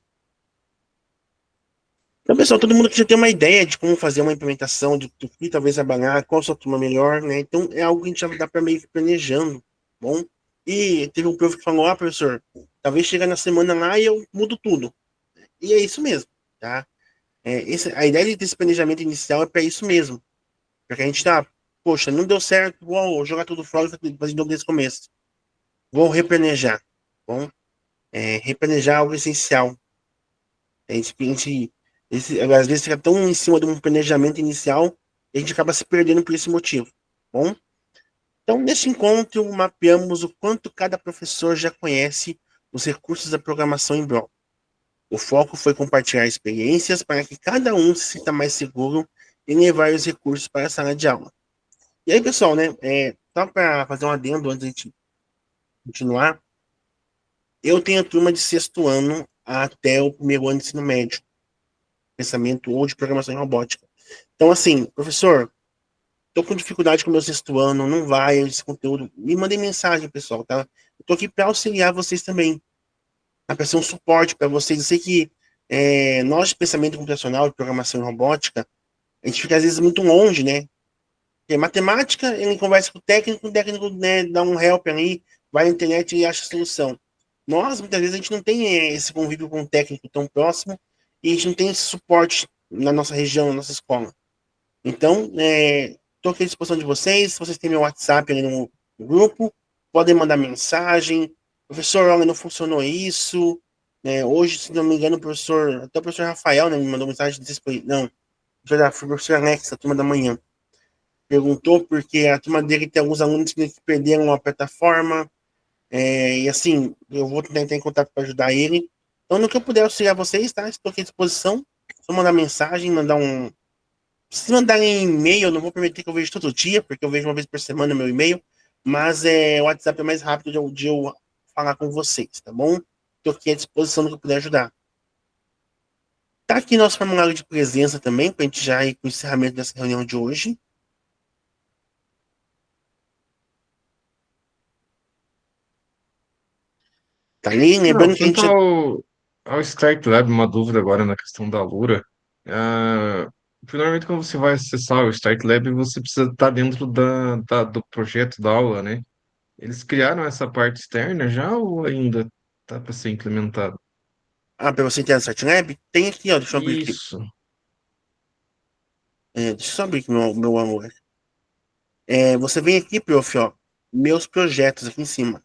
Então, pessoal, todo mundo que já tem uma ideia de como fazer uma implementação, do que talvez trabalhar, qual sua turma melhor, né? Então, é algo que a gente já dá para meio que planejando, bom? E teve um prof que falou, professor, talvez chegar na semana lá e eu mudo tudo. E é isso mesmo, tá? A ideia de ter esse planejamento inicial é para isso mesmo. Porque a gente tá, poxa, não deu certo, vou jogar tudo fora e fazer de novo desde o começo. Vou replanejar, bom? Replanejar é algo essencial. Às vezes fica tão em cima de um planejamento inicial e a gente acaba se perdendo por esse motivo, bom? Então, nesse encontro, mapeamos o quanto cada professor já conhece os recursos da programação em Brawl. O foco foi compartilhar experiências para que cada um se sinta mais seguro em levar os recursos para a sala de aula. E aí, pessoal, né? Só para fazer um adendo antes de a gente continuar, eu tenho a turma de 6º ano até o 1º ano de ensino médio, pensamento ou de programação em robótica. Então, assim, professor, tô com dificuldade com o meu 6º ano, não vai esse conteúdo. Me mandem mensagem, pessoal, tá? Eu tô aqui para auxiliar vocês também, para ser um suporte para vocês. Eu sei que nós de pensamento computacional e programação em robótica, a gente fica às vezes muito longe, né? Porque matemática, ele conversa com o técnico, né, dá um help ali, vai na internet e acha a solução. Nós, muitas vezes, a gente não tem esse convívio com o técnico tão próximo e a gente não tem esse suporte na nossa região, na nossa escola. Então, estou aqui à disposição de vocês. Se vocês têm meu WhatsApp ali no grupo, podem mandar mensagem. Professor, olha, não funcionou isso. Hoje, se não me engano, até o professor Rafael, né, me mandou mensagem, não, foi o professor Alex, a turma da manhã. Perguntou porque a turma dele tem alguns alunos que perderam a plataforma. E assim, eu vou tentar entrar em contato para ajudar ele. Então, no que eu puder auxiliar vocês, tá? Estou aqui à disposição. Só mandar mensagem, se mandarem e-mail, eu não vou prometer que eu vejo todo dia, porque eu vejo uma vez por semana meu e-mail, mas o WhatsApp é mais rápido de eu falar com vocês, tá bom? Estou aqui à disposição do que eu puder ajudar. Tá aqui nosso formulário de presença também, para a gente já ir para o encerramento dessa reunião de hoje. Tá ali, Não, lembrando que a gente quanto já... ao Start Lab, uma dúvida agora na questão da Lura. Primeiramente, quando você vai acessar o Start Lab, você precisa estar dentro do projeto da aula, né? Eles criaram essa parte externa já ou ainda tá para ser implementado? Ah, pra você entrar no StartLab, tem aqui, ó, deixa eu abrir aqui. Isso. Deixa eu só abrir aqui meu amor. Você vem aqui, prof, ó, meus projetos aqui em cima.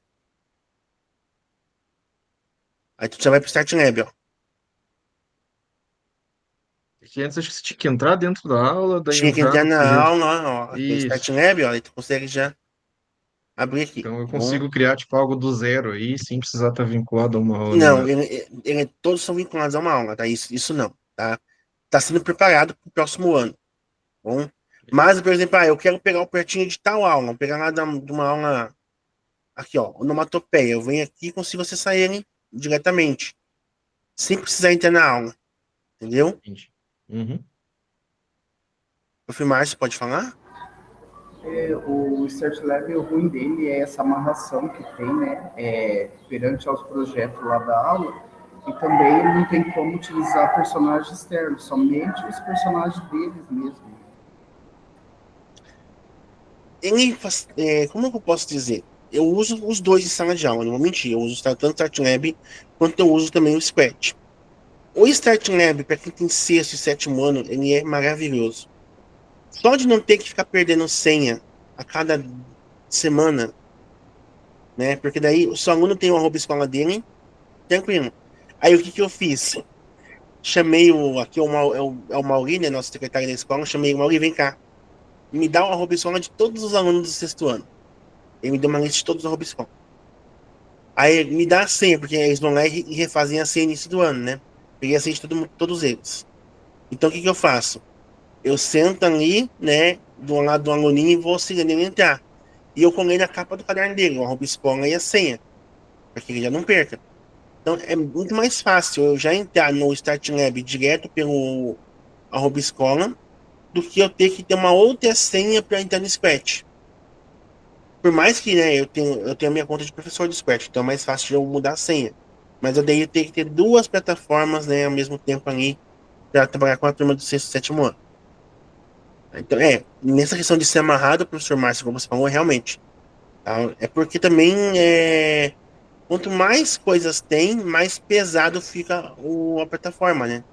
Aí tu já vai pro StartLab, ó. Que antes acho que você tinha que entrar dentro da aula, daí Tinha que entrar entrar no na projeto. aula, ó, tem Isso. StartLab, ó, aí tu consegue já abrir aqui, Então eu tá bom? consigo criar tipo algo do zero aí, sem precisar estar vinculado a uma aula nem Não, nada. todos são vinculados a uma aula, tá? Isso não, tá? Tá sendo preparado pro próximo ano, tá bom? Mas, por exemplo, eu quero pegar o pertinho de tal aula, vou pegar lá de uma aula, aqui, ó, onomatopeia. Eu venho aqui e consigo acessar ele diretamente, sem precisar entrar na aula, entendeu? Entendi. Uhum. Prof. Márcio, pode falar? O Start Lab, o ruim dele é essa amarração que tem, né, perante aos projetos lá da aula, e também ele não tem como utilizar personagens externos, somente os personagens deles mesmo. Ele faz, como que eu posso dizer? Eu uso os dois em sala de aula, não vou mentir. Eu uso tanto o StartLab quanto eu uso também o Scratch. O StartLab, para quem tem sexto e sétimo ano, ele é maravilhoso. Só de não ter que ficar perdendo senha a cada semana, né? Porque daí o seu aluno tem o arroba escola dele, tranquilo. Aí o que eu fiz? Chamei aqui é o Mauri, né, nosso secretário da escola, chamei o Mauri, vem cá. Me dá o arroba escola de todos os alunos do sexto ano. Ele me deu uma lista de todos os arroba escola. Aí me dá a senha, porque eles vão lá e refazem a senha no início do ano, né? Peguei a senha de todos eles. Então o que eu faço? Eu sento ali, né, do lado do aluninho e vou auxiliando ele entrar. E eu colei na capa do caderno dele, o arroba escola e a senha, para que ele já não perca. Então é muito mais fácil eu já entrar no StartLab direto pelo arroba escola do que eu ter que ter uma outra senha para entrar no Scratch. Por mais que, né, eu tenho a minha conta de professor de Scratch, então é mais fácil de eu mudar a senha. Mas eu daí tenho que ter duas plataformas, né, ao mesmo tempo ali, para trabalhar com a turma do sexto e sétimo ano. Então, nessa questão de ser amarrado, professor Márcio, como você falou, realmente. Tá? É porque também, quanto mais coisas tem, mais pesado fica a plataforma, né?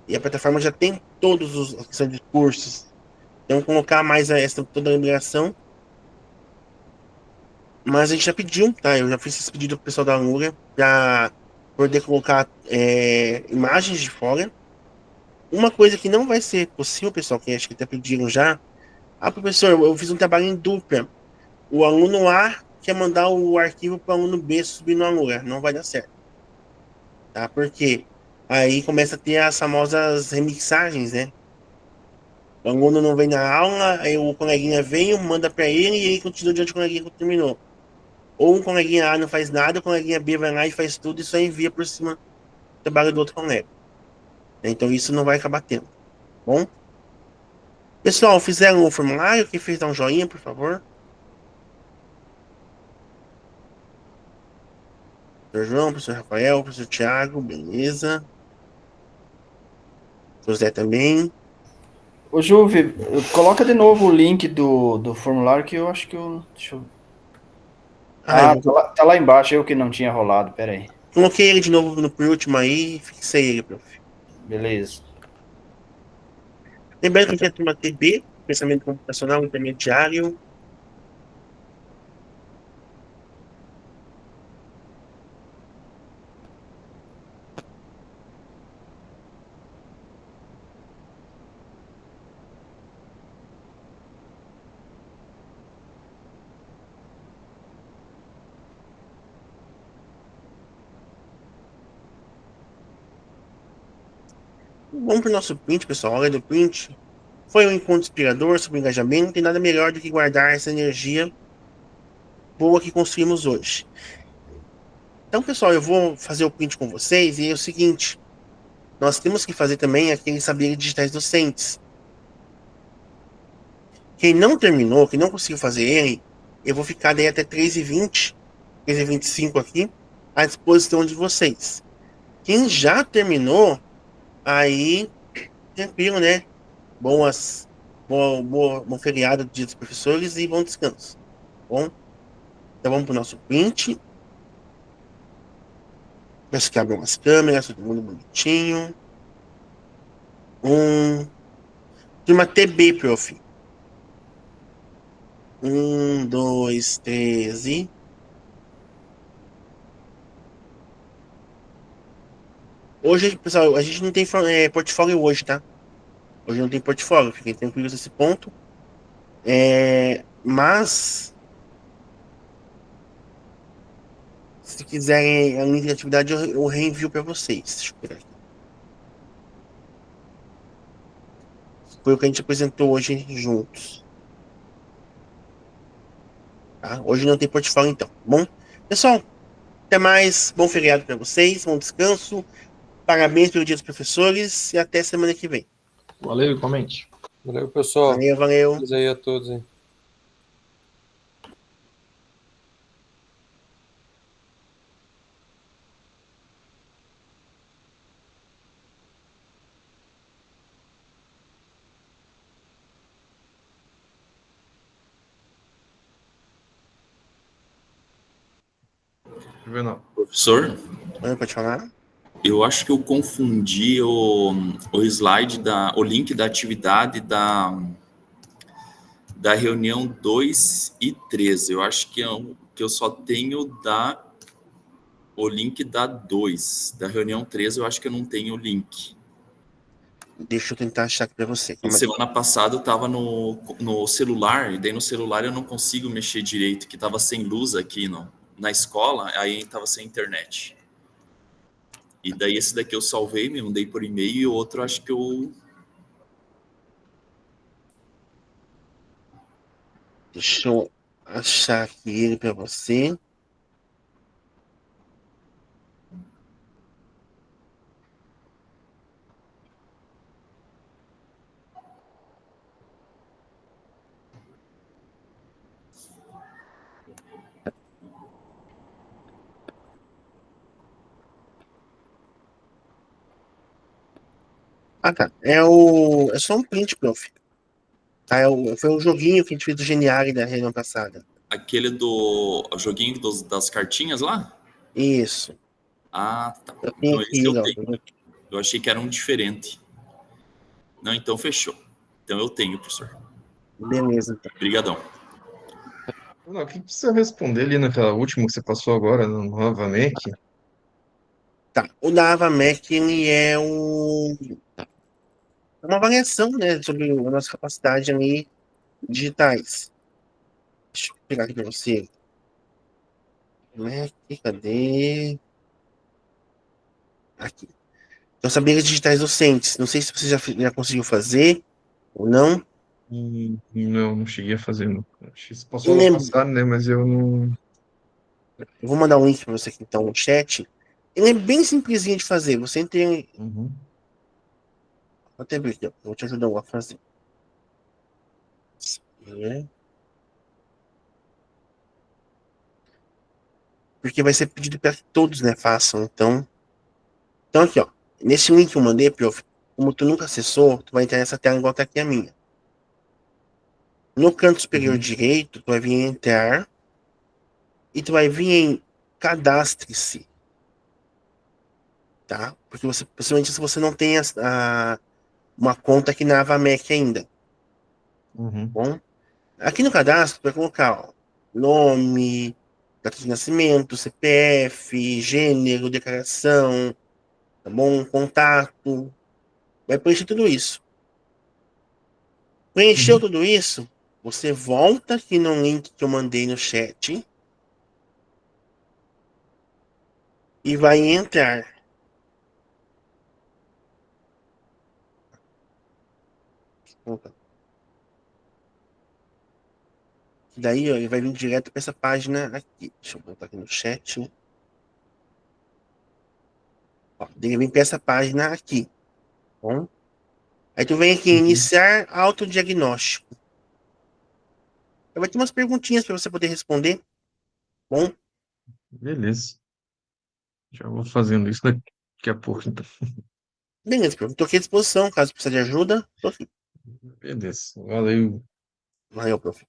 E a plataforma já tem todos os a questão de cursos. Então, colocar mais toda a liberação. Mas a gente já pediu, tá? Eu já fiz esse pedido pro pessoal da Lura para poder colocar imagens de fora. Uma coisa que não vai ser possível, pessoal, que acho que até pediram já. Ah, professor, eu fiz um trabalho em dupla. O aluno A quer mandar o arquivo para o aluno B subir no Lura. Não vai dar certo. Tá? Porque aí começa a ter as famosas remixagens, né? O aluno não vem na aula, aí o coleguinha veio, manda para ele e ele continua de onde o coleguinha terminou. Ou um coleguinha A não faz nada, o coleguinha B vai lá e faz tudo e só envia por cima do trabalho do outro colega. Então isso não vai acabar tendo. Bom? Pessoal, fizeram o formulário? Quem fez, dá um joinha, por favor. Professor João, professor Rafael, professor Thiago, beleza. José também. Ô, Juve, coloca de novo o link do formulário que eu acho que eu... Deixa eu... tá lá embaixo, eu que não tinha rolado, pera aí. Coloquei ele de novo por último aí e fixei ele, prof. Beleza. Lembrando que a gente é turma TB, Pensamento Computacional Intermediário. Vamos para o nosso print, pessoal. Olha do print. Foi um encontro inspirador sobre engajamento e nada melhor do que guardar essa energia boa que construímos hoje. Então, pessoal, eu vou fazer o print com vocês e é o seguinte. Nós temos que fazer também aqueles saberes digitais docentes. Quem não terminou, quem não conseguiu fazer ele, eu vou ficar daí até 3h20, 3h25 aqui, à disposição de vocês. Quem já terminou, aí, tranquilo, né? Bom feriado do Dia dos Professores e bom descanso. Bom, então vamos pro nosso print. Peço que abram as câmeras, todo mundo bonitinho. Turma TB, prof. 1, 2, 3 e... Hoje, pessoal, a gente não tem portfólio hoje, tá? Hoje não tem portfólio, fiquem tranquilos nesse ponto. Mas, se quiserem a link de atividade, eu reenvio para vocês. Deixa eu pegar aqui. Foi o que a gente apresentou hoje juntos. Tá? Hoje não tem portfólio, então. Bom, pessoal, até mais. Bom feriado para vocês, bom descanso. Parabéns pelo Dia dos Professores e até semana que vem. Valeu, comente. Valeu, pessoal. Valeu. Feliz aí a todos aí. Professor? Pode falar? Eu acho que eu confundi o slide, o link da atividade da reunião 2 e 13. Eu acho que eu só tenho o link da 2. Da reunião 13, eu acho que eu não tenho o link. Deixa eu tentar achar aqui para você. Semana passada eu estava no celular, e daí no celular eu não consigo mexer direito, que estava sem luz aqui na escola, aí estava sem internet. E daí esse daqui eu salvei, me mandei por e-mail, e o outro acho que eu... Deixa eu achar aqui ele para você. Ah, tá. É só um print, prof. Tá, foi um joguinho que a gente fez do Geniali da reunião passada. Aquele joguinho das cartinhas lá? Isso. Ah, tá. Eu tenho Então, aqui, eu achei que era um diferente. Não, então fechou. Então eu tenho, professor. Beleza. Então. Obrigadão. O que precisa responder ali naquela última que você passou agora, no Nova Mac? Tá. O da AvaMac, ele é uma avaliação, né, sobre a nossa capacidade ali digitais. Deixa eu pegar aqui para você. Mac, cadê? Aqui. Então, habilidades digitais docentes. Não sei se você já conseguiu fazer ou não. Não cheguei a fazer. Não. Você passou ano passado, né? Mas eu não... Eu vou mandar um link para você aqui, então, no chat. Ele é bem simplesinho de fazer. Você tem... Uhum. Vou até ver aqui, eu vou te ajudar a fazer. Porque vai ser pedido para que todos, né, façam. Então aqui, ó. Nesse link que eu mandei, prof, como tu nunca acessou, tu vai entrar nessa tela igual tá aqui a minha. No canto superior direito, tu vai vir em entrar e tu vai vir em cadastre-se. Tá? Porque principalmente se você não tem uma conta aqui na AvaMac ainda. Bom? Aqui no cadastro, tu vai colocar, ó, nome, data de nascimento, CPF, gênero, declaração, tá bom? Contato. Vai preencher tudo isso. Preencheu tudo isso, você volta aqui no link que eu mandei no chat e vai entrar. Daí, ó, ele vai vir direto para essa página aqui. Deixa eu botar aqui no chat. Ó, ele vem para essa página aqui. Bom? Aí tu vem aqui, iniciar autodiagnóstico. Vai ter umas perguntinhas para você poder responder. Bom? Beleza. Já vou fazendo isso daqui a pouco, então. Beleza, prof. Tô aqui à disposição, caso precisar de ajuda. Tô aqui. Beleza. Valeu. Valeu, prof.